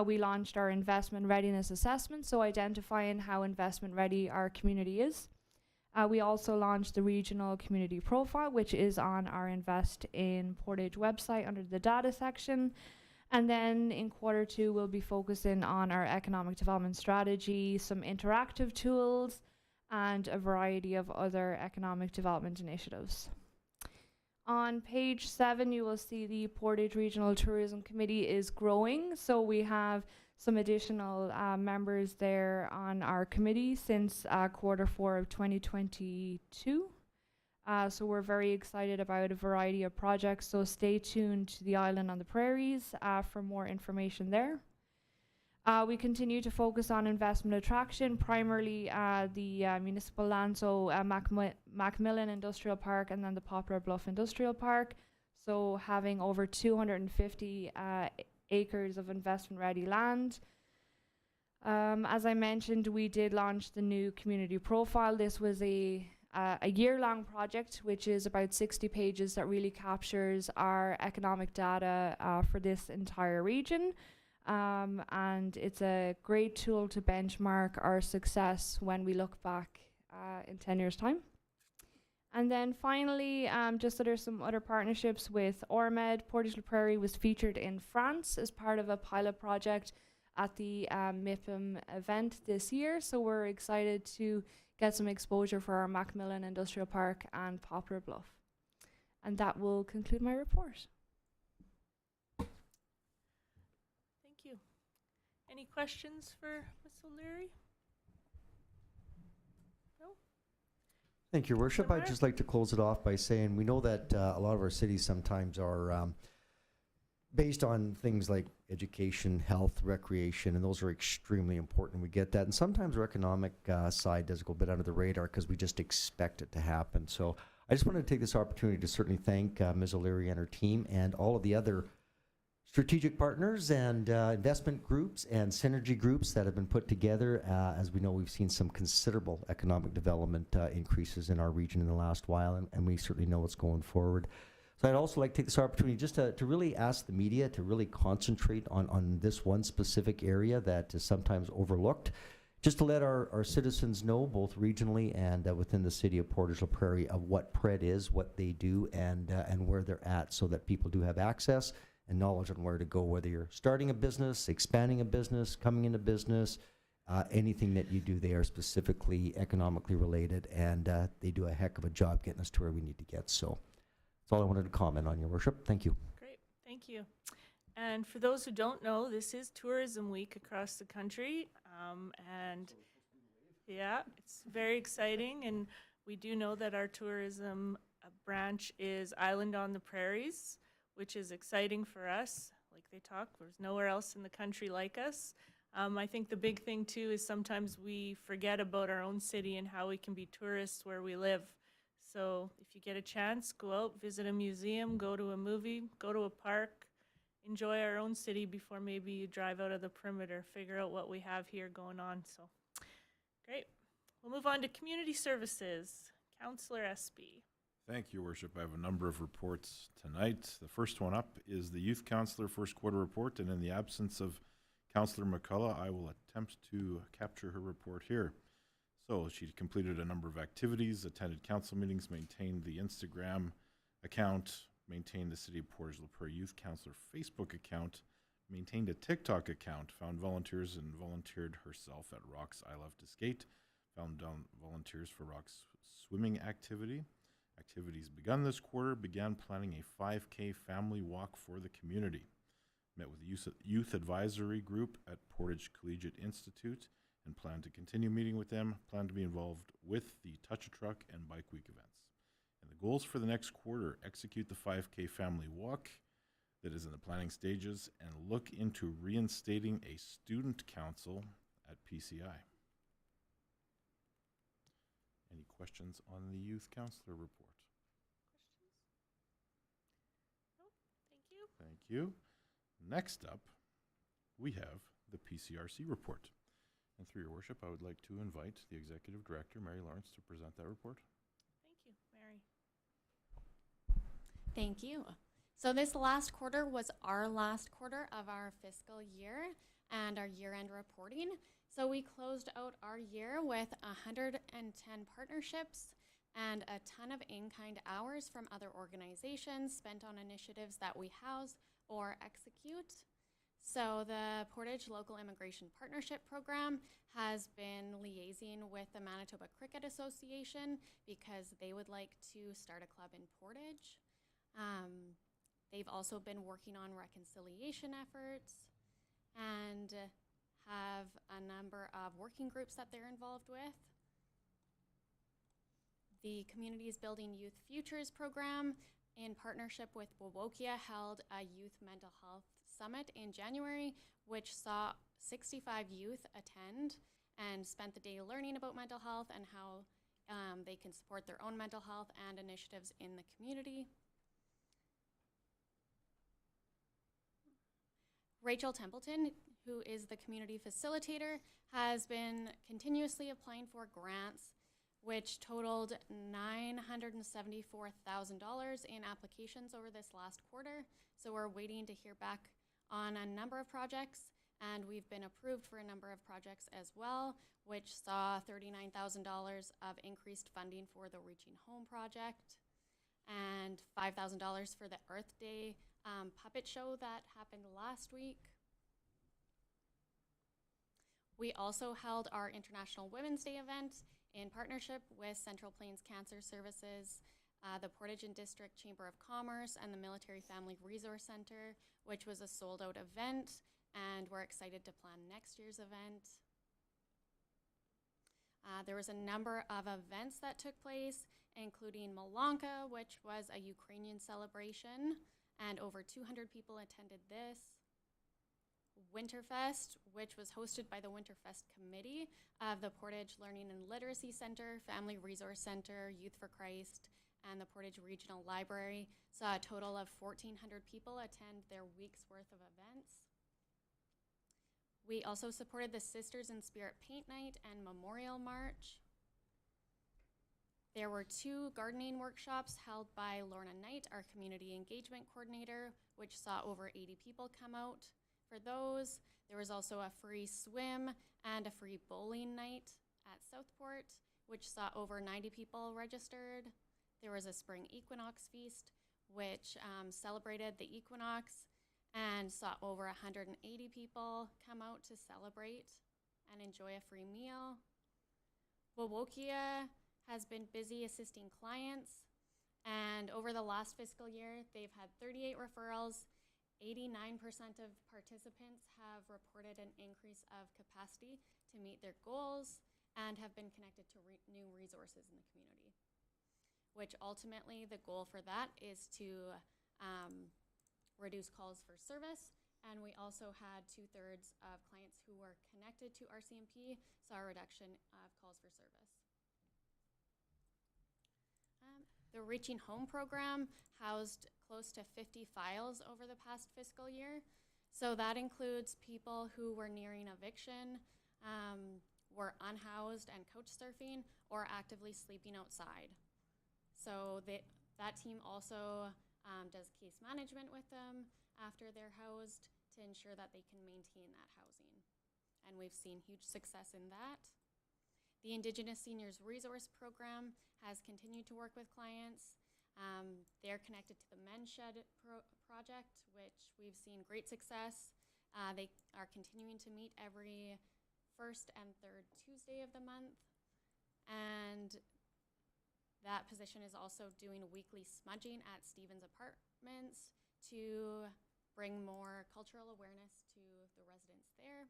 we launched our investment readiness assessment, so identifying how investment ready our community is. We also launched the regional community profile, which is on our Invest in Portage website under the data section. And then in Q2, we'll be focusing on our economic development strategy, some interactive tools, and a variety of other economic development initiatives. On page 7, you will see the Portage Regional Tourism Committee is growing. So we have some additional members there on our committee since Q4 of 2022. So we're very excited about a variety of projects. So stay tuned to the Island on the Prairies for more information there. We continue to focus on investment attraction, primarily the municipal land, so Macmillan Industrial Park and then the Poplar Bluff Industrial Park. So having over 250 acres of investment-ready land. As I mentioned, we did launch the new community profile. This was a year-long project, which is about 60 pages that really captures our economic data for this entire region. And it's a great tool to benchmark our success when we look back in 10 years' time. And then finally, just that there's some other partnerships with Ormed. Portage la Prairie was featured in France as part of a pilot project at the MIPIM event this year. So we're excited to get some exposure for our Macmillan Industrial Park and Poplar Bluff. And that will conclude my report. Thank you. Any questions for Ms. O'Leary? No? Thank you, Your Worship. I'd just like to close it off by saying we know that a lot of our cities sometimes are based on things like education, health, recreation, and those are extremely important. We get that. And sometimes our economic side does go a bit under the radar because we just expect it to happen. So I just wanted to take this opportunity to certainly thank Ms. O'Leary and her team and all of the other strategic partners and investment groups and synergy groups that have been put together. As we know, we've seen some considerable economic development increases in our region in the last while, and we certainly know what's going forward. So I'd also like to take this opportunity just to really ask the media to really concentrate on this one specific area that is sometimes overlooked, just to let our citizens know, both regionally and within the city of Portage la Prairie, of what PRED is, what they do, and where they're at, so that people do have access and knowledge on where to go, whether you're starting a business, expanding a business, coming into business, anything that you do, they are specifically economically related, and they do a heck of a job getting us to where we need to get. So that's all I wanted to comment on, Your Worship. Thank you. Great, thank you. And for those who don't know, this is Tourism Week across the country. And yeah, it's very exciting. And we do know that our tourism branch is Island on the Prairies, which is exciting for us. Like they talk, there's nowhere else in the country like us. I think the big thing too is sometimes we forget about our own city and how we can be tourists where we live. So if you get a chance, go out, visit a museum, go to a movie, go to a park, enjoy our own city before maybe you drive out of the perimeter, figure out what we have here going on. So great. We'll move on to community services. Councillor Espy. Thank you, Your Worship. I have a number of reports tonight. The first one up is the Youth Councillor First Quarter Report, and in the absence of Councillor McCullough, I will attempt to capture her report here. So she completed a number of activities, attended council meetings, maintained the Instagram account, maintained the City of Portage la Prairie Youth Councillor Facebook account, maintained a TikTok account, found volunteers and volunteered herself at Rocks I Love to Skate, found volunteers for Rocks swimming activity. Activities begun this quarter, began planning a 5K family walk for the community. Met with the youth advisory group at Portage Collegiate Institute and plan to continue meeting with them, plan to be involved with the Touch a Truck and Bike Week events. And the goals for the next quarter: execute the 5K family walk that is in the planning stages and look into reinstating a student council at PCI. Any questions on the youth counselor report? Thank you. Thank you. Next up, we have the PCRC report. And through your worship, I would like to invite the Executive Director, Mary Lawrence, to present that report. Thank you, Mary. Thank you. So this last quarter was our last quarter of our fiscal year and our year-end reporting. So we closed out our year with 110 partnerships and a ton of in-kind hours from other organizations spent on initiatives that we house or execute. So the Portage Local Immigration Partnership Program has been liaising with the Manitoba Cricket Association because they would like to start a club in Portage. They've also been working on reconciliation efforts and have a number of working groups that they're involved with. The Communities Building Youth Futures program, in partnership with Wowokia, held a youth mental health summit in January, which saw 65 youth attend and spent the day learning about mental health and how they can support their own mental health and initiatives in the community. Rachel Templeton, who is the community facilitator, has been continuously applying for grants, which totaled $974,000 in applications over this last quarter. So we're waiting to hear back on a number of projects, and we've been approved for a number of projects as well, which saw $39,000 of increased funding for the Reaching Home project and $5,000 for the Earth Day puppet show that happened last week. We also held our International Women's Day event in partnership with Central Plains Cancer Services, the Portage and District Chamber of Commerce, and the Military Family Resource Center, which was a sold-out event, and we're excited to plan next year's event. There was a number of events that took place, including Malanka, which was a Ukrainian celebration, and over 200 people attended this. Winterfest, which was hosted by the Winterfest Committee of the Portage Learning and Literacy Center, Family Resource Center, Youth for Christ, and the Portage Regional Library, saw a total of 1,400 people attend their week's worth of events. We also supported the Sisters in Spirit Paint Night and Memorial March. There were 2 gardening workshops held by Lorna Knight, our community engagement coordinator, which saw over 80 people come out for those. There was also a free swim and a free bowling night at Southport, which saw over 90 people registered. There was a spring equinox feast, which celebrated the equinox and saw over 180 people come out to celebrate. and enjoy a free meal. Wowokia has been busy assisting clients, and over the last fiscal year, they've had 38 referrals. 89% of participants have reported an increase of capacity to meet their goals and have been connected to new resources in the community, which ultimately the goal for that is to reduce calls for service. And we also had 2/3 of clients who were connected to RCMP saw a reduction of calls for service. The Reaching Home program housed close to 50 files over the past fiscal year. So that includes people who were nearing eviction, were unhoused and couch surfing, or actively sleeping outside. So that team also does case management with them after they're housed to ensure that they can maintain that housing. And we've seen huge success in that. The Indigenous Seniors Resource Program has continued to work with clients. They're connected to the Men's Shed project, which we've seen great success. They are continuing to meet every first and third Tuesday of the month. And that position is also doing weekly smudging at Stevens Apartments to bring more cultural awareness to the residents there.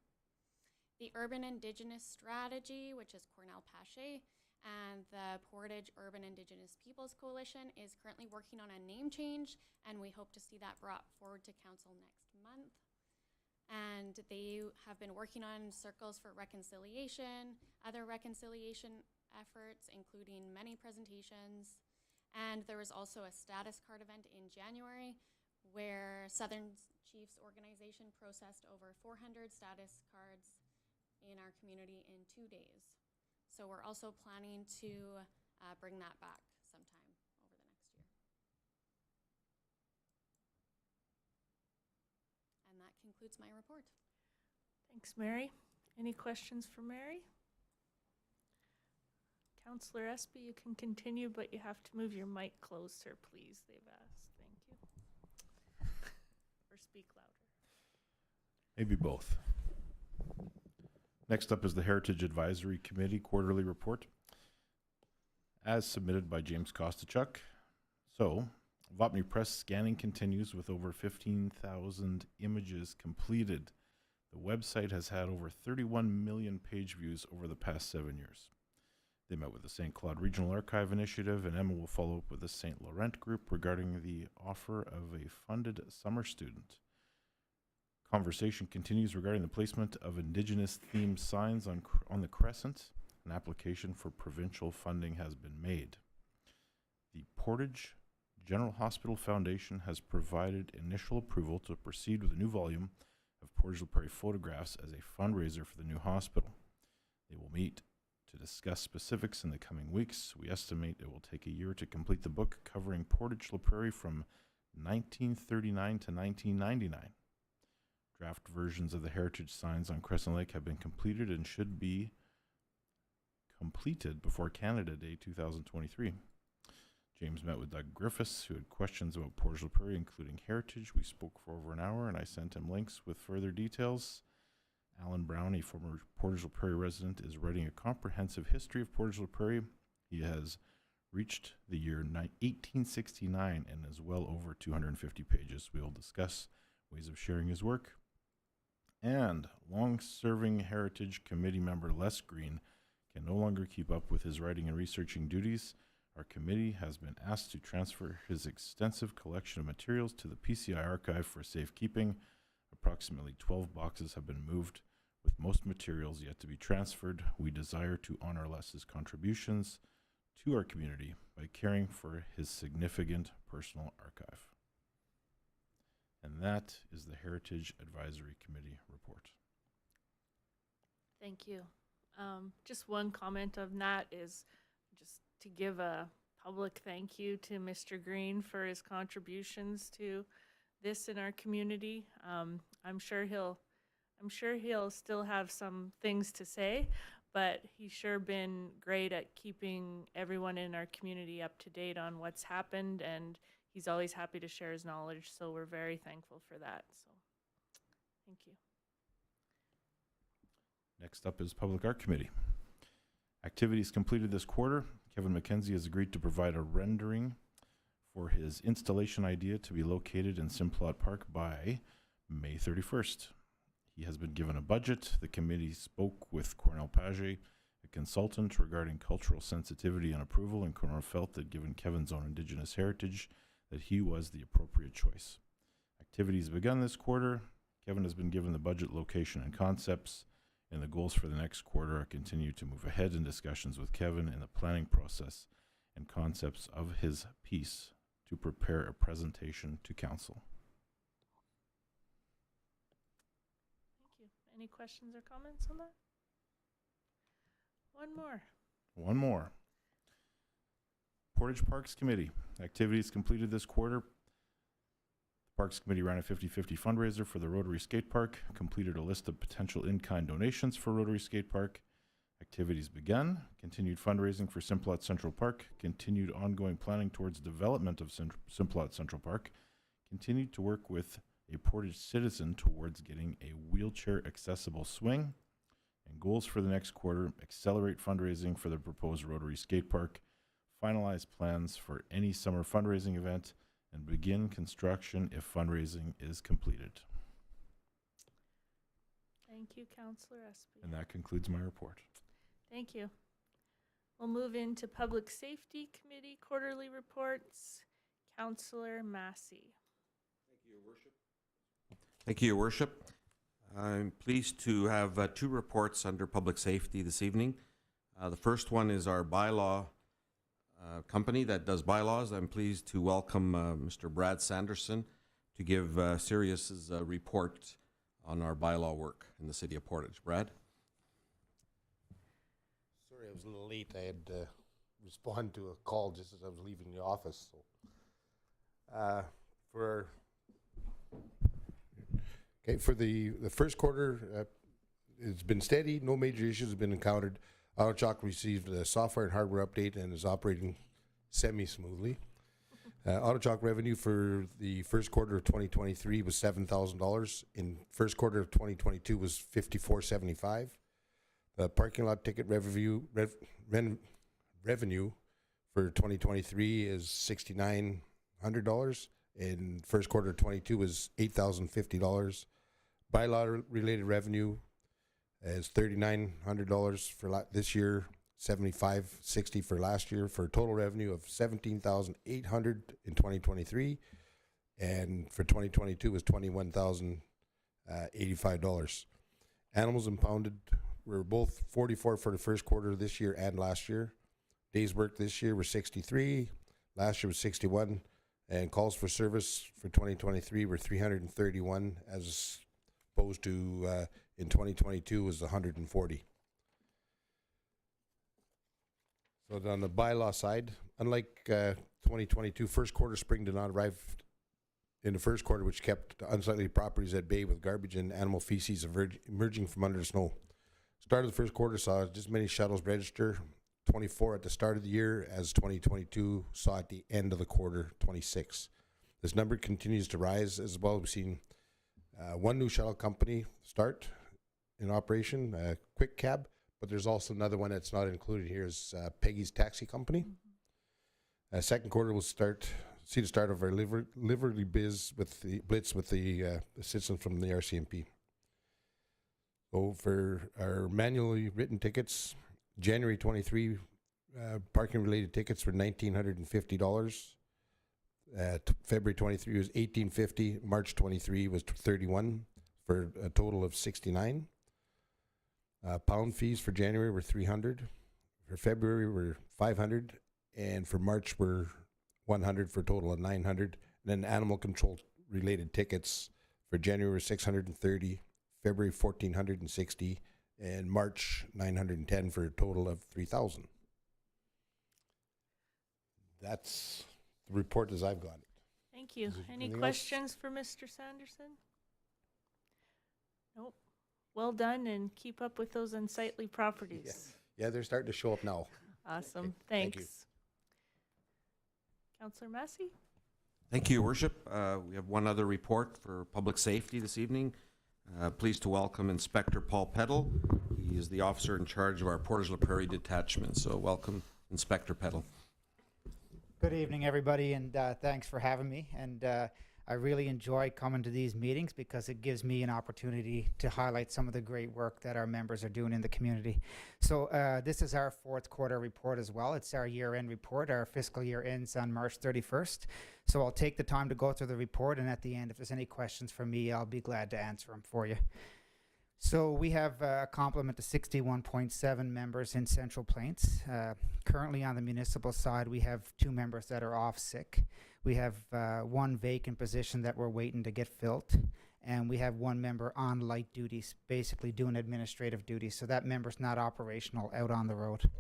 The Urban Indigenous Strategy, which is Cornell Pache, and the Portage Urban Indigenous Peoples Coalition is currently working on a name change, and we hope to see that brought forward to council next month. And they have been working on circles for reconciliation, other reconciliation efforts, including many presentations. And there was also a status card event in January where Southern Chiefs organization processed over 400 status cards in our community in 2 days. So we're also planning to bring that back sometime over the next year. And that concludes my report. Thanks, Mary. Any questions for Mary? Councillor Espy, you can continue, but you have to move your mic closer, please. They've asked. Thank you. Or speak louder. Maybe both. Next up is the Heritage Advisory Committee Quarterly Report, as submitted by James Kostachuk. So, Vopni Press scanning continues with over 15,000 images completed. The website has had over 31 million page views over the past 7 years. They met with the St. Claude Regional Archive Initiative, and Emma will follow up with the St. Laurent Group regarding the offer of a funded summer student. Conversation continues regarding the placement of Indigenous-themed signs on the Crescent. An application for provincial funding has been made. The Portage General Hospital Foundation has provided initial approval to proceed with a new volume of Portage la Prairie photographs as a fundraiser for the new hospital. They will meet to discuss specifics in the coming weeks. We estimate it will take a year to complete the book covering Portage la Prairie from 1939 to 1999. Draft versions of the heritage signs on Crescent Lake have been completed and should be completed before Canada Day 2023. James met with Doug Griffiths, who had questions about Portage la Prairie, including heritage. We spoke for over an hour, and I sent him links with further details. Alan Brown, a former Portage la Prairie resident, is writing a comprehensive history of Portage la Prairie. He has reached the year 1869 and is well over 250 pages. We will discuss ways of sharing his work. And long-serving Heritage Committee member Les Green can no longer keep up with his writing and researching duties. Our committee has been asked to transfer his extensive collection of materials to the PCI archive for safekeeping. Approximately 12 boxes have been moved, with most materials yet to be transferred. We desire to honor Les's contributions to our community by caring for his significant personal archive. And that is the Heritage Advisory Committee report. Thank you. Just one comment on that is just to give a public thank you to Mr. Green for his contributions to this in our community. I'm sure he'll still have some things to say, but he's sure been great at keeping everyone in our community up to date on what's happened, and he's always happy to share his knowledge, so we're very thankful for that. So, thank you. Next up is Public Art Committee. Activities completed this quarter. Kevin McKenzie has agreed to provide a rendering for his installation idea to be located in Simplot Park by May 31st. He has been given a budget. The committee spoke with Cornell Page, a consultant, regarding cultural sensitivity and approval, and Cornell felt that given Kevin's own Indigenous heritage, that he was the appropriate choice. Activities begun this quarter. Kevin has been given the budget, location, and concepts, and the goals for the next quarter are continue to move ahead in discussions with Kevin in the planning process and concepts of his piece to prepare a presentation to council. Thank you. Any questions or comments on that? One more. Portage Parks Committee. Activities completed this quarter. The Parks Committee ran a 50-50 fundraiser for the Rotary Skate Park, completed a list of potential in-kind donations for Rotary Skate Park. Activities begun, continued fundraising for Simplot Central Park, continued ongoing planning towards development of Simplot Central Park, continued to work with a Portage citizen towards getting a wheelchair accessible swing, and goals for the next quarter: accelerate fundraising for the proposed Rotary Skate Park, finalize plans for any summer fundraising event, and begin construction if fundraising is completed. Thank you, Councillor Espy. And that concludes my report. Thank you. We'll move into Public Safety Committee quarterly reports. Councillor Massey. Thank you, Your Worship. I'm pleased to have two reports under public safety this evening. The first one is our bylaw company that does bylaws. I'm pleased to welcome Mr. Brad Sanderson to give Sirius's report on our bylaw work in the city of Portage. Brad? Sorry, I was a little late. I had to respond to a call just as I was leaving the office. So, for the first quarter, it's been steady. No major issues have been encountered. AutoChalk received a software and hardware update and is operating semi-smoothly. AutoChalk revenue for the first quarter of 2023 was $7,000. In first quarter of 2022 was $54.75. The parking lot ticket revenue for 2023 is $6,900. In first quarter of 22 was $8,050. Bylaw related revenue is $3,900 for this year, $7,560 for last year, for a total revenue of $17,800 in 2023, and for 2022 was $21,085. Animals impounded were both 44 for the first quarter this year and last year. Days worked this year were 63, last year was 61, and calls for service for 2023 were 331 as opposed to in 2022 was 140. So on the bylaw side, unlike 2022, first quarter spring did not arrive in the first quarter, which kept unsightly properties at bay with garbage and animal feces emerging from under the snow. Start of the first quarter saw just many shuttles register, 24 at the start of the year, as 2022 saw at the end of the quarter, 26. This number continues to rise as well. We've seen one new shuttle company start in operation, Quick Cab, but there's also another one that's not included here is Peggy's Taxi Company. Second quarter will see the start of our livery biz with the blitz with the assistance from the RCMP. So for our manually written tickets, January 23 parking related tickets were $1,950. February 23 was $1,850. March 23 was 31 for a total of 69. Pound fees for January were 300. For February were 500, and for March were 100 for a total of 900. And then animal control related tickets for January were 630, February 1,460, and March 910 for a total of 3,000. That's the report as I've got it. Thank you. Is there Any anything questions for Mr. Sanderson? Nope. Well done, and keep up with those unsightly properties. Yeah, they're starting to show up now. Awesome. Okay, thank Thanks. you. Councillor Massey? Thank you, Your Worship. We have one other report for public safety this evening. Pleased to welcome Inspector Paul Peddle. He He is the officer in charge of our Portage la Prairie detachment. So welcome, Inspector Peddle. Good evening, everybody, and thanks for having me. And I really enjoy coming to these meetings because it gives me an opportunity to highlight some of the great work that our members are doing in the community. So this is our fourth quarter report as well. It's our year-end report. Our fiscal year ends on March 31st. So I'll take the time to go through the report, and at the end, if there's any questions for me, I'll be glad to answer them for you. So we have a complement of 61.7 members in Central Plains. Currently on the municipal side, we have 2 members that are off sick. We have 1 vacant position that we're waiting to get filled. And we have 1 member on light duties, basically doing administrative duties. So that member's not operational out on the road.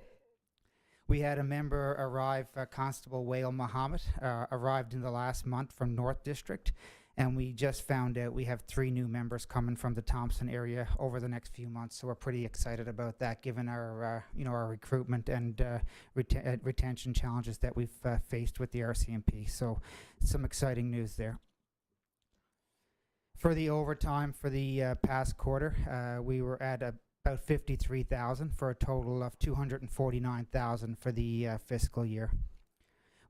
We had a member arrive, Constable Whale Muhammad, arrived in the last month from North District. And we just found out we have 3 new members coming from the Thompson area over the next few months. So we're pretty excited about that, given our, our recruitment and retention challenges that we've faced with the RCMP. So some exciting news there. For the overtime for the past quarter, we were at about 53,000 for a total of 249,000 for the fiscal year.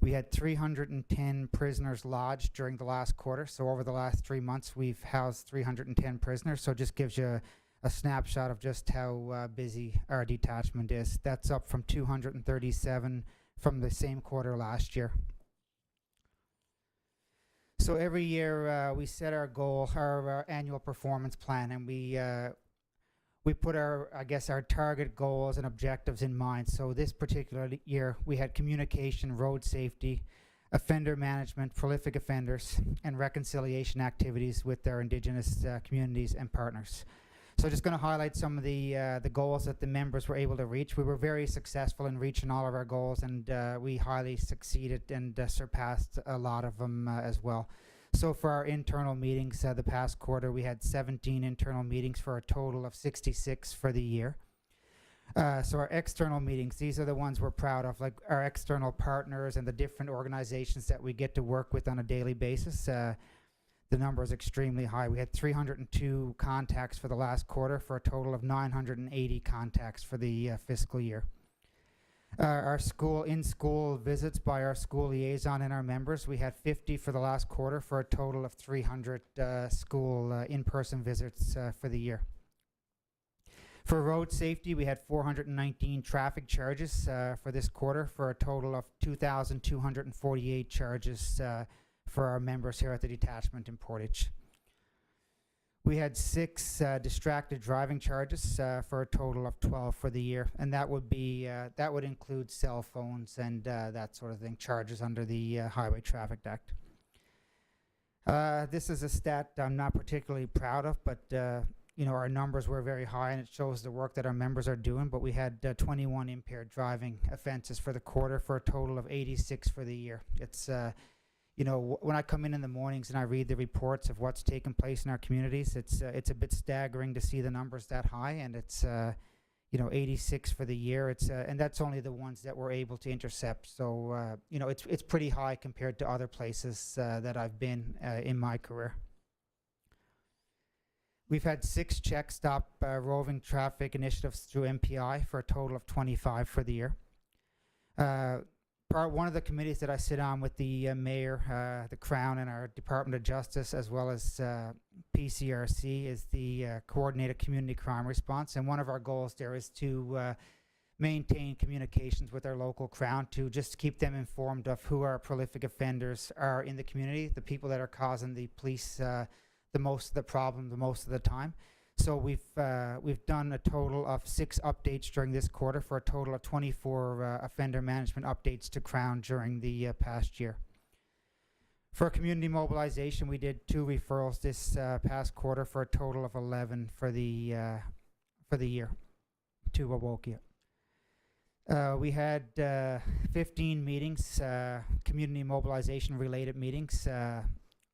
We had 310 prisoners lodged during the last quarter. So over the last 3 months, we've housed 310 prisoners. So it just gives you a snapshot of just how busy our detachment is. That's up from 237 from the same quarter last year. So every year we set our goal, our annual performance plan, and we put our target goals and objectives in mind. So this particular year, we had communication, road safety, offender management, prolific offenders, and reconciliation activities with our Indigenous communities and partners. So just going to highlight some of the goals that the members were able to reach. We were very successful in reaching all of our goals, and we highly succeeded and surpassed a lot of them as well. So for our internal meetings, the past quarter, we had 17 internal meetings for a total of 66 for the year. So our external meetings, these are the ones we're proud of, like our external partners and the different organizations that we get to work with on a daily basis. The number is extremely high. We had 302 contacts for the last quarter for a total of 980 contacts for the fiscal year. Our in-school visits by our school liaison and our members, we had 50 for the last quarter for a total of 300 school in-person visits for the year. For road safety, we had 419 traffic charges for this quarter for a total of 2,248 charges for our members here at the detachment in Portage. We had 6 distracted driving charges for a total of 12 for the year, and that would include cell phones and that sort of thing, charges under the Highway Traffic Act. This is a stat I'm not particularly proud of, but our numbers were very high, and it shows the work that our members are doing. But we had 21 impaired driving offenses for the quarter for a total of 86 for the year. It's when I come in the mornings and I read the reports of what's taken place in our communities, it's a bit staggering to see the numbers that high, and it's 86 for the year. It's and that's only the ones that we're able to intercept. So it's pretty high compared to other places that I've been in my career. We've had 6 check stop roving traffic initiatives through MPI for a total of 25 for the year. One of the committees that I sit on with the mayor, the Crown, and our Department of Justice, as well as PCRC, is the Coordinated Community Crime Response. And one of our goals there is to maintain communications with our local Crown to just keep them informed of who our prolific offenders are in the community, the people that are causing the police the most of the problem the most of the time. So we've done a total of 6 updates during this quarter for a total of 24 offender management updates to Crown during the past year. For community mobilization, we did 2 referrals this past quarter for a total of 11 for the year to Wawokia. We had 15 meetings, community mobilization related meetings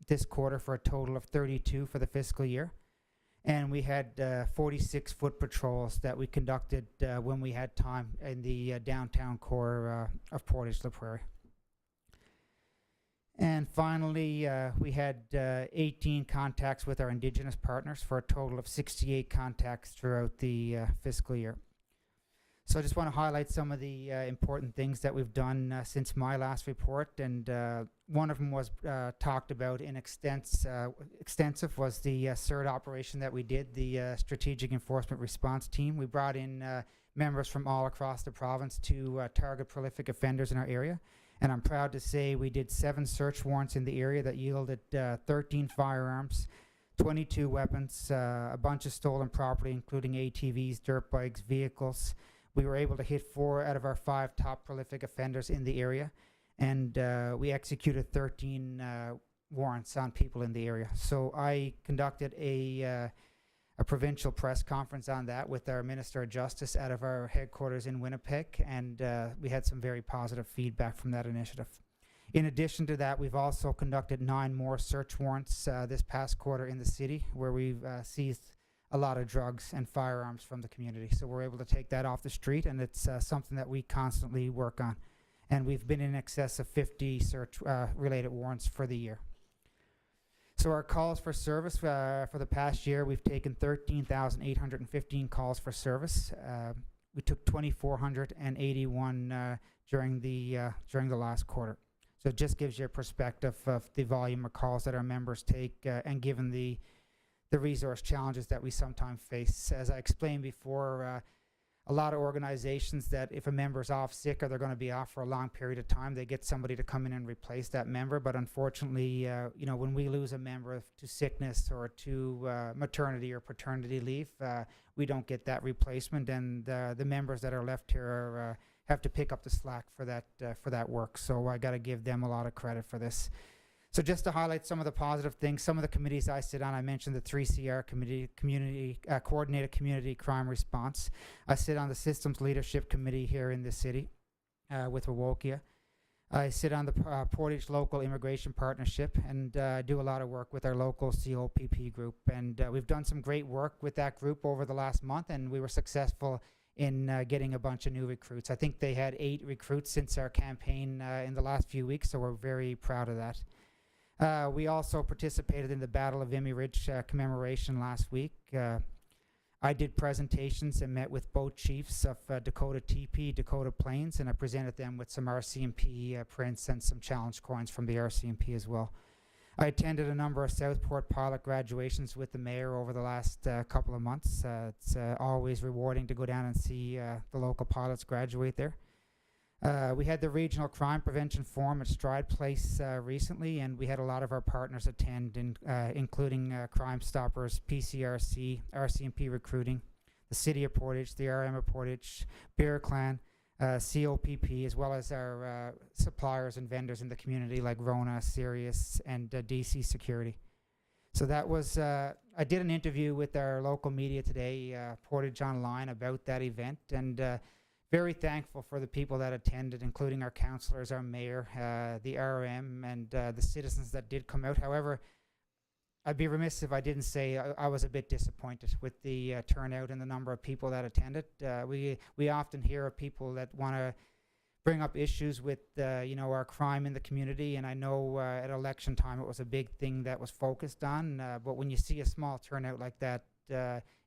this quarter for a total of 32 for the fiscal year. And we had 46 foot patrols that we conducted when we had time in the downtown core of Portage la Prairie. And finally, we had 18 contacts with our Indigenous partners for a total of 68 contacts throughout the fiscal year. So I just want to highlight some of the important things that we've done since my last report, and one of them was talked about in extensive was the CERT operation that we did, the Strategic Enforcement Response Team. We brought in members from all across the province to target prolific offenders in our area, and I'm proud to say we did 7 search warrants in the area that yielded 13 firearms, 22 weapons, a bunch of stolen property, including ATVs, dirt bikes, vehicles. We were able to hit 4 out of our 5 top prolific offenders in the area, and we executed 13 warrants on people in the area. So I conducted a provincial press conference on that with our Minister of Justice out of our headquarters in Winnipeg, and we had some very positive feedback from that initiative. In addition to that, we've also conducted 9 more search warrants this past quarter in the city, where we've seized a lot of drugs and firearms from the community. So we're able to take that off the street, and it's something that we constantly work on. And we've been in excess of 50 search related warrants for the year. So our calls for service for the past year, we've taken 13,815 calls for service. We took 2,481 during the last quarter. So it just gives you a perspective of the volume of calls that our members take, and given the resource challenges that we sometimes face. As I explained before, a lot of organizations that if a member's off sick or they're going to be off for a long period of time, they get somebody to come in and replace that member. But unfortunately, when we lose a member to sickness or to maternity or paternity leave, we don't get that replacement, and the members that are left here have to pick up the slack for that work. So I got to give them a lot of credit for this. So just to highlight some of the positive things, some of the committees I sit on, I mentioned the 3CR committee, Coordinated Community Crime Response. I sit on the Systems Leadership Committee here in the city with Awokia. I sit on the Portage Local Immigration Partnership, and do a lot of work with our local COPP group. And we've done some great work with that group over the last month, and we were successful in getting a bunch of new recruits. I think they had 8 recruits since our campaign in the last few weeks, so we're very proud of that. We also participated in the Battle of Vimy Ridge commemoration last week. I did presentations and met with both chiefs of Dakota TP, Dakota Plains, and I presented them with some RCMP prints and some challenge coins from the RCMP as well. I attended a number of Southport pilot graduations with the mayor over the last couple of months. It's always rewarding to go down and see the local pilots graduate there. We had the Regional Crime Prevention Forum at Stride Place recently, and we had a lot of our partners attend, including Crime Stoppers, PCRC, RCMP Recruiting, the City of Portage, the RM of Portage, Bear Clan, COPP, as well as our suppliers and vendors in the community like Rona, Sirius, and DC Security. So that was, I did an interview with our local media today, Portage Online, about that event, and very thankful for the people that attended, including our councillors, our mayor, the RM, and the citizens that did come out. However, I'd be remiss if I didn't say I was a bit disappointed with the turnout and the number of people that attended. We often hear of people that want to bring up issues with our crime in the community, and I know at election time it was a big thing that was focused on. But when you see a small turnout like that,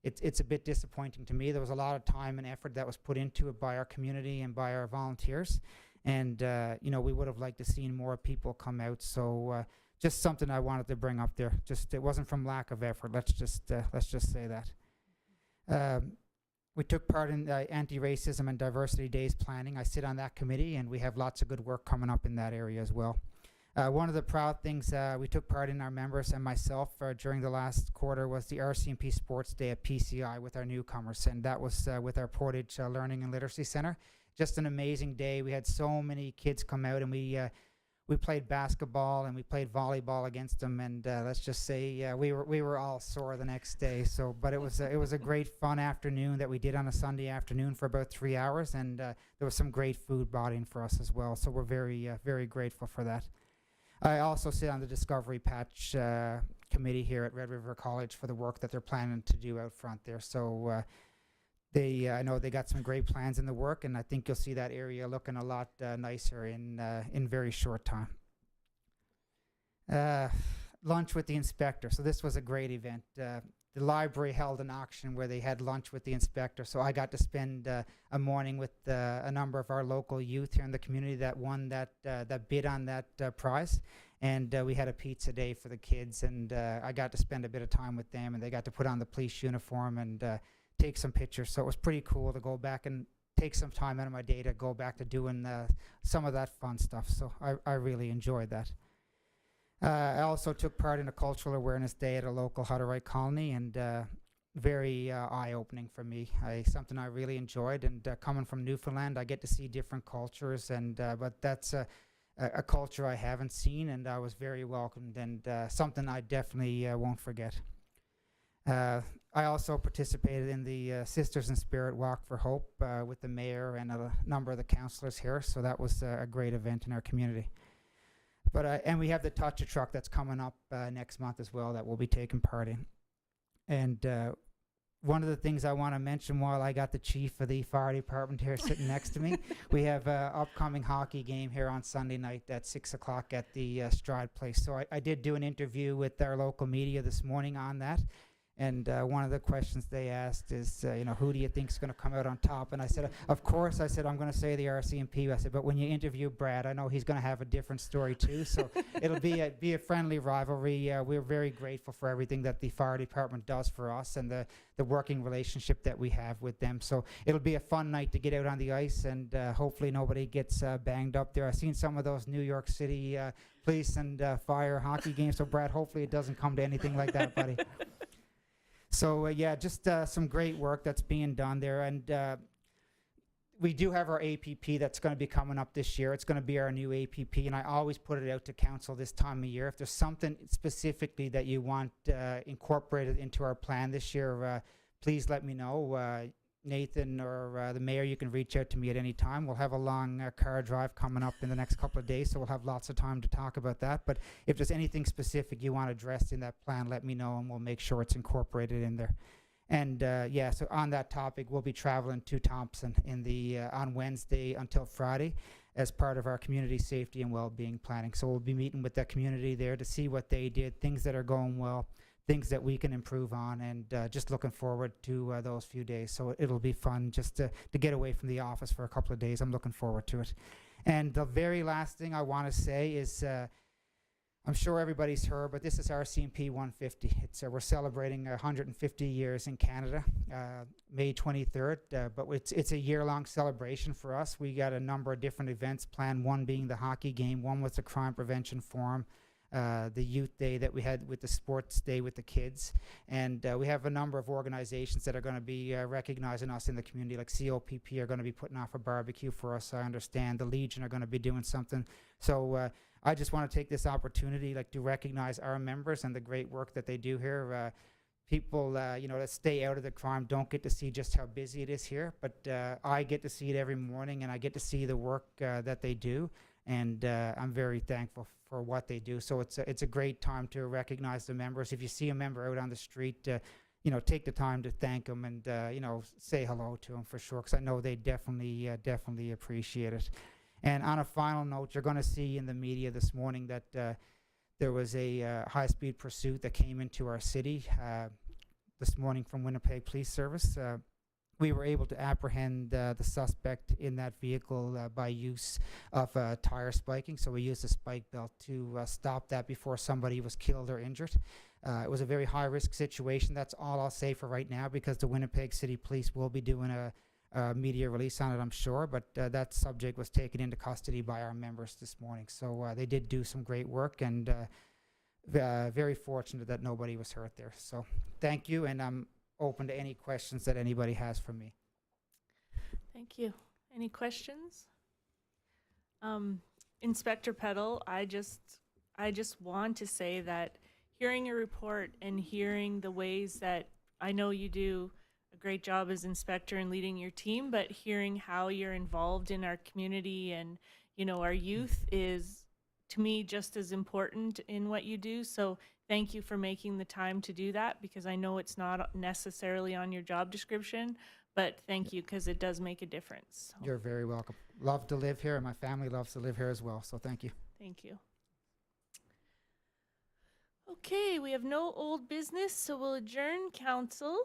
it's a bit disappointing to me. There was a lot of time and effort that was put into it by our community and by our volunteers, and we would have liked to seen more people come out. So just something I wanted to bring up there. Just it wasn't from lack of effort. Let's just say that. We took part in anti-racism and diversity days planning. I sit on that committee, and we have lots of good work coming up in that area as well. One of the proud things we took part in, our members and myself, during the last quarter was the RCMP Sports Day at PCI with our newcomers, and that was with our Portage Learning and Literacy Center. Just an amazing day. We had so many kids come out, and we played basketball and we played volleyball against them, and let's just say we were all sore the next day. So, but it was a great fun afternoon that we did on a Sunday afternoon for about 3 hours, and there was some great food brought in for us as well. So we're very grateful for that. I also sit on the Discovery Patch committee here at Red River College for the work that they're planning to do out front there. So I know they got some great plans in the work, and I think you'll see that area looking a lot nicer in very short time. lunch with the inspector. So this was a great event. The library held an auction where they had lunch with the inspector. So I got to spend a morning with a number of our local youth here in the community that won that bid on that prize. And we had a pizza day for the kids, and I got to spend a bit of time with them, and they got to put on the police uniform and take some pictures. So it was pretty cool to go back and take some time out of my day to go back to doing some of that fun stuff. So I really enjoyed that. I also took part in a cultural awareness day at a local Hutterite colony, and very eye-opening for me. Something I really enjoyed, and coming from Newfoundland, I get to see different cultures, and but that's a culture I haven't seen, and I was very welcomed, and something I definitely won't forget. I also participated in the Sisters in Spirit Walk for Hope with the mayor and a number of the councillors here, so that was a great event in our community. But and we have the Touch a Truck that's coming up next month as well that we'll be taking part in. And one of the things I want to mention while I got the chief of the fire department here sitting next to me, we have an upcoming hockey game here on Sunday night at 6 o'clock at the Stride Place. So I did do an interview with our local media this morning on that. And one of the questions they asked is, who do you think is going to come out on top? And I said, of course, I said, I'm going to say the RCMP. I said, but when you interview Brad, I know he's going to have a different story too. So it'll be a friendly rivalry. We're very grateful for everything that the fire department does for us and the working relationship that we have with them. So it'll be a fun night to get out on the ice, and hopefully nobody gets banged up there. I've seen some of those New York City police and fire hockey games. So Brad, hopefully it doesn't come to anything like that, buddy. So yeah, just some great work that's being done there, and we do have our APP that's going to be coming up this year. It's going to be our new APP, and I always put it out to council this time of year. If there's something specifically that you want incorporated into our plan this year, please let me know. Nathan or the mayor, you can reach out to me at any time. We'll have a long car drive coming up in the next couple of days, so we'll have lots of time to talk about that. But if there's anything specific you want addressed in that plan, let me know, and we'll make sure it's incorporated in there. And yeah, so on that topic, we'll be traveling to Thompson on Wednesday until Friday as part of our community safety and well-being planning. So we'll be meeting with that community there to see what they did, things that are going well, things that we can improve on, and just looking forward to those few days. So it'll be fun just to get away from the office for a couple of days. I'm looking forward to it. And the very last thing I want to say is, I'm sure everybody's heard, but this is RCMP 150. We're celebrating 150 years in Canada, May 23rd, but it's a year-long celebration for us. We got a number of different events planned, one being the hockey game, one was the crime prevention forum, the youth day that we had with the sports day with the kids, and we have a number of organizations that are going to be recognizing us in the community, like COPP are going to be putting off a barbecue for us, I understand. The Legion are going to be doing something. So I just want to take this opportunity to recognize our members and the great work that they do here. People, that stay out of the crime don't get to see just how busy it is here, but I get to see it every morning, and I get to see the work that they do, and I'm very thankful for what they do. So it's a great time to recognize the members. If you see a member out on the street, take the time to thank them and say hello to them for sure, because I know they definitely appreciate it. And on a final note, you're going to see in the media this morning that there was a high-speed pursuit that came into our city this morning from Winnipeg Police Service. We were able to apprehend the suspect in that vehicle by use of tire spiking. So we used a spike belt to stop that before somebody was killed or injured. It was a very high-risk situation. That's all I'll say for right now, because the Winnipeg City Police will be doing a media release on it, I'm sure, but that subject was taken into custody by our members this morning. So they did do some great work, and very fortunate that nobody was hurt there. So thank you, and I'm open to any questions that anybody has for me. Thank you. Any questions? Inspector Peddle, I just want to say that hearing your report and hearing the ways that I know you do a great job as inspector and leading your team, but hearing how you're involved in our community and, our youth is, to me, just as important in what you do. So thank you for making the time to do that, because I know it's not necessarily on your job description, but thank you, because it does make a difference. So. You're very welcome. Love to live here, and my family loves to live here as well, so thank you. Thank you. Okay, we have no old business, so we'll adjourn council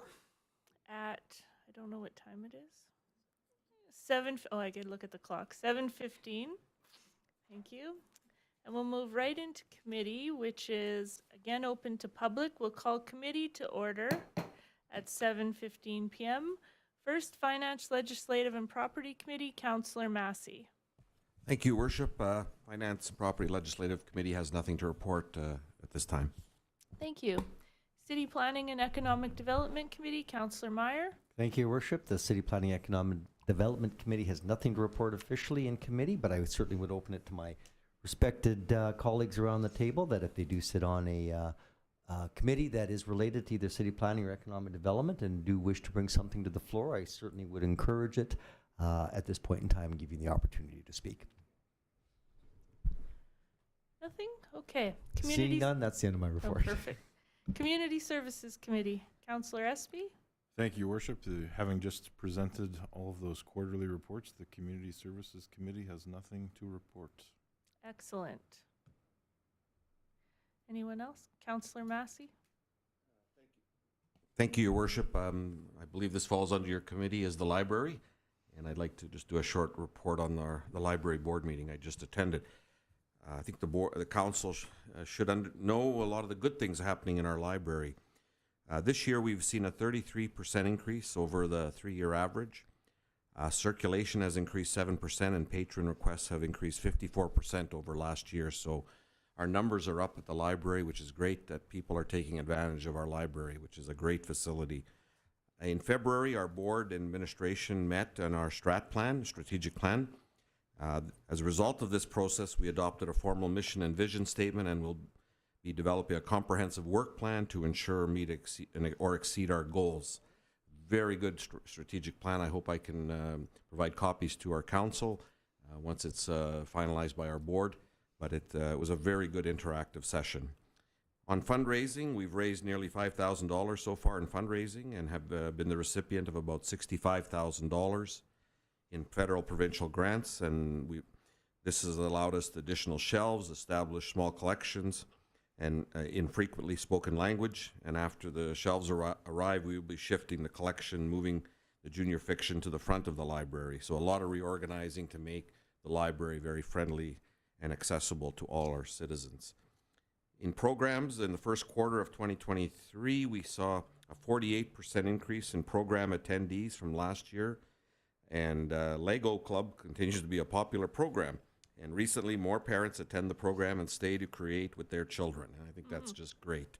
at, I don't know what time it is. I could look at the clock, 7:15. Thank you. And we'll move right into committee, which is again open to public. We'll call committee to order at 7:15 p.m. First, Finance, Legislative, and Property Committee, Councillor Massey. Thank you, Worship. Finance and Property Legislative Committee has nothing to report at this time. Thank you. City Planning and Economic Development Committee, Councillor Meyer. Thank you, Your Worship. The City Planning Economic Development Committee has nothing to report officially in committee, but I certainly would open it to my respected colleagues around the table that if they do sit on a committee that is related to either city planning or economic development and do wish to bring something to the floor, I certainly would encourage it at this point in time and give you the opportunity to speak. Nothing? Okay. Seeing none, that's the end of my Oh, report. perfect. Community Services Committee, Councillor Espy. Thank you, Your Worship. Having just presented all of those quarterly reports, the Community Services Committee has nothing to report. Excellent. Anyone else? Councillor Massey? Thank you, Your Worship. I believe this falls under your committee as the library, and I'd like to just do a short report on the library board meeting I just attended. I think the council should know a lot of the good things happening in our library. This year we've seen a 33% increase over the 3-year average. Circulation has increased 7% and patron requests have increased 54% over last year. So our numbers are up at the library, which is great that people are taking advantage of our library, which is a great facility. In February, our board and administration met on our strategic plan. As a result of this process, we adopted a formal mission and vision statement and will be developing a comprehensive work plan to ensure meet or exceed our goals. Very good strategic plan. I hope I can provide copies to our council once it's finalized by our board, but it was a very good interactive session. On fundraising, we've raised nearly $5,000 so far in fundraising and have been the recipient of about $65,000 in federal provincial grants, and this has allowed us additional shelves, establish small collections, and in frequently spoken language. And after the shelves arrive, we will be shifting the collection, moving the junior fiction to the front of the library. So a lot of reorganizing to make the library very friendly and accessible to all our citizens. In programs, in the first quarter of 2023, we saw a 48% increase in program attendees from last year. And Lego Club continues to be a popular program. And recently, more parents attend the program and stay to create with their children. And I think that's just great.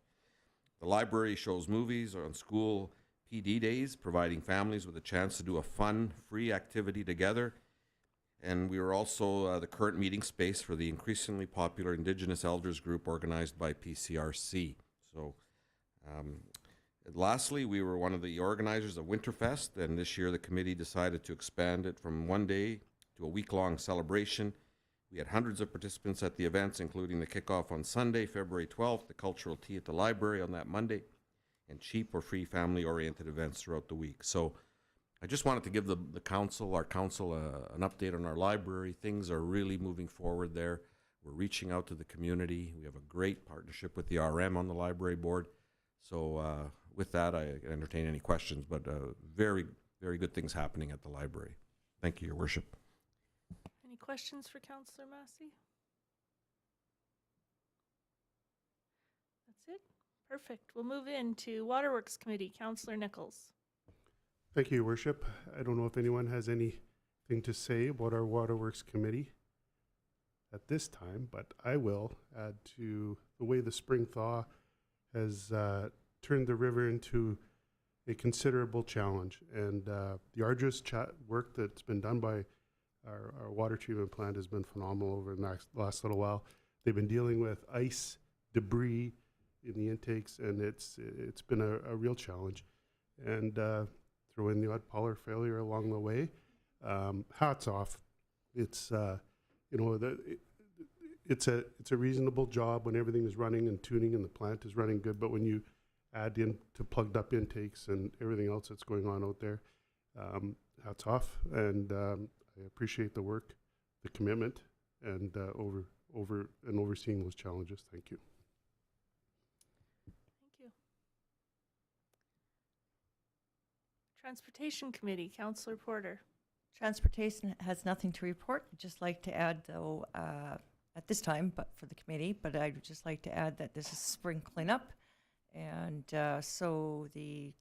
The library shows movies on school PD days, providing families with a chance to do a fun, free activity together. And we were also the current meeting space for the increasingly popular Indigenous Elders group organized by PCRC. So lastly, we were one of the organizers of Winterfest, and this year the committee decided to expand it from one day to a week-long celebration. We had hundreds of participants at the events, including the kickoff on Sunday, February 12th, the cultural tea at the library on that Monday, and cheap or free family-oriented events throughout the week. So I just wanted to give our council, an update on our library. Things are really moving forward there. We're reaching out to the community. We have a great partnership with the RM on the library board. So with that, I entertain any questions, but very, very good things happening at the library. Thank you, Your Worship. Any questions for Councillor Massey? That's it? Perfect. We'll move into Waterworks Committee, Councillor Nichols. Thank you, Your Worship. I don't know if anyone has anything to say about our Waterworks Committee at this time, but I will add to the way the spring thaw has turned the river into a considerable challenge. And the arduous work that's been done by our water treatment plant has been phenomenal over the last little while. They've been dealing with ice, debris in the intakes, and it's been a real challenge. And throw in the odd power failure along the way. Hats off. It's it's a reasonable job when everything is running and tuning and the plant is running good. But when you add in to plugged up intakes and everything else that's going on out there, hats off. And I appreciate the work, the commitment, and overseeing those challenges. Thank you. Transportation Committee, Councillor Porter. Transportation has nothing to report. I'd just like to add, though, at this time, but for the committee, but I'd just like to add that this is spring cleanup. And so the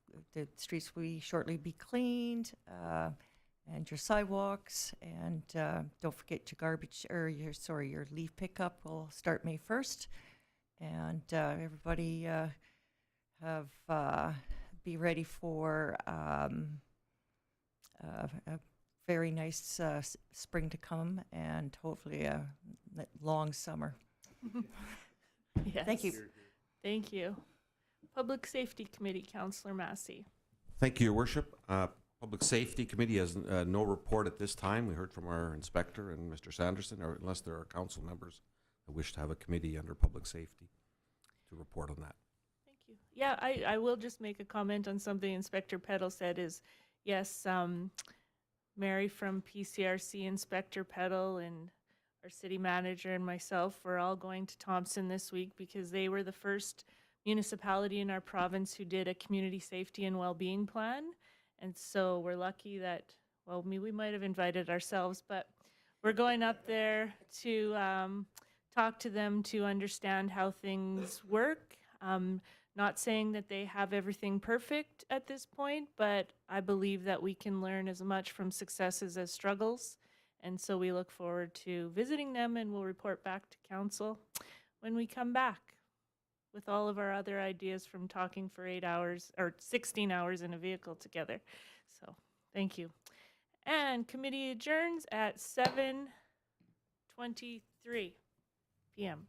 streets will shortly be cleaned, and your sidewalks, and don't forget your garbage, or your leaf pickup will start May 1st. And everybody be ready for a very nice spring to come, and hopefully a long summer. Yes. Thank you. Thank you. Public Safety Committee, Councillor Massey. Thank you, Your Worship. Public Safety Committee has no report at this time. We heard from our inspector and Mr. Sanderson, or unless there are council members that wish to have a committee under public safety to report on that. Thank you. Yeah, I will just make a comment on something Inspector Peddle said is, yes, Mary from PCRC, Inspector Peddle, and our city manager and myself were all going to Thompson this week because they were the first municipality in our province who did a community safety and well-being plan. And so we're lucky that, well, we might have invited ourselves, but we're going up there to talk to them to understand how things work. Not saying that they have everything perfect at this point, but I believe that we can learn as much from successes as struggles. And so we look forward to visiting them, and we'll report back to council when we come back with all of our other ideas from talking for 8 hours or 16 hours in a vehicle together. So thank you. And committee adjourns at 7:23 p.m.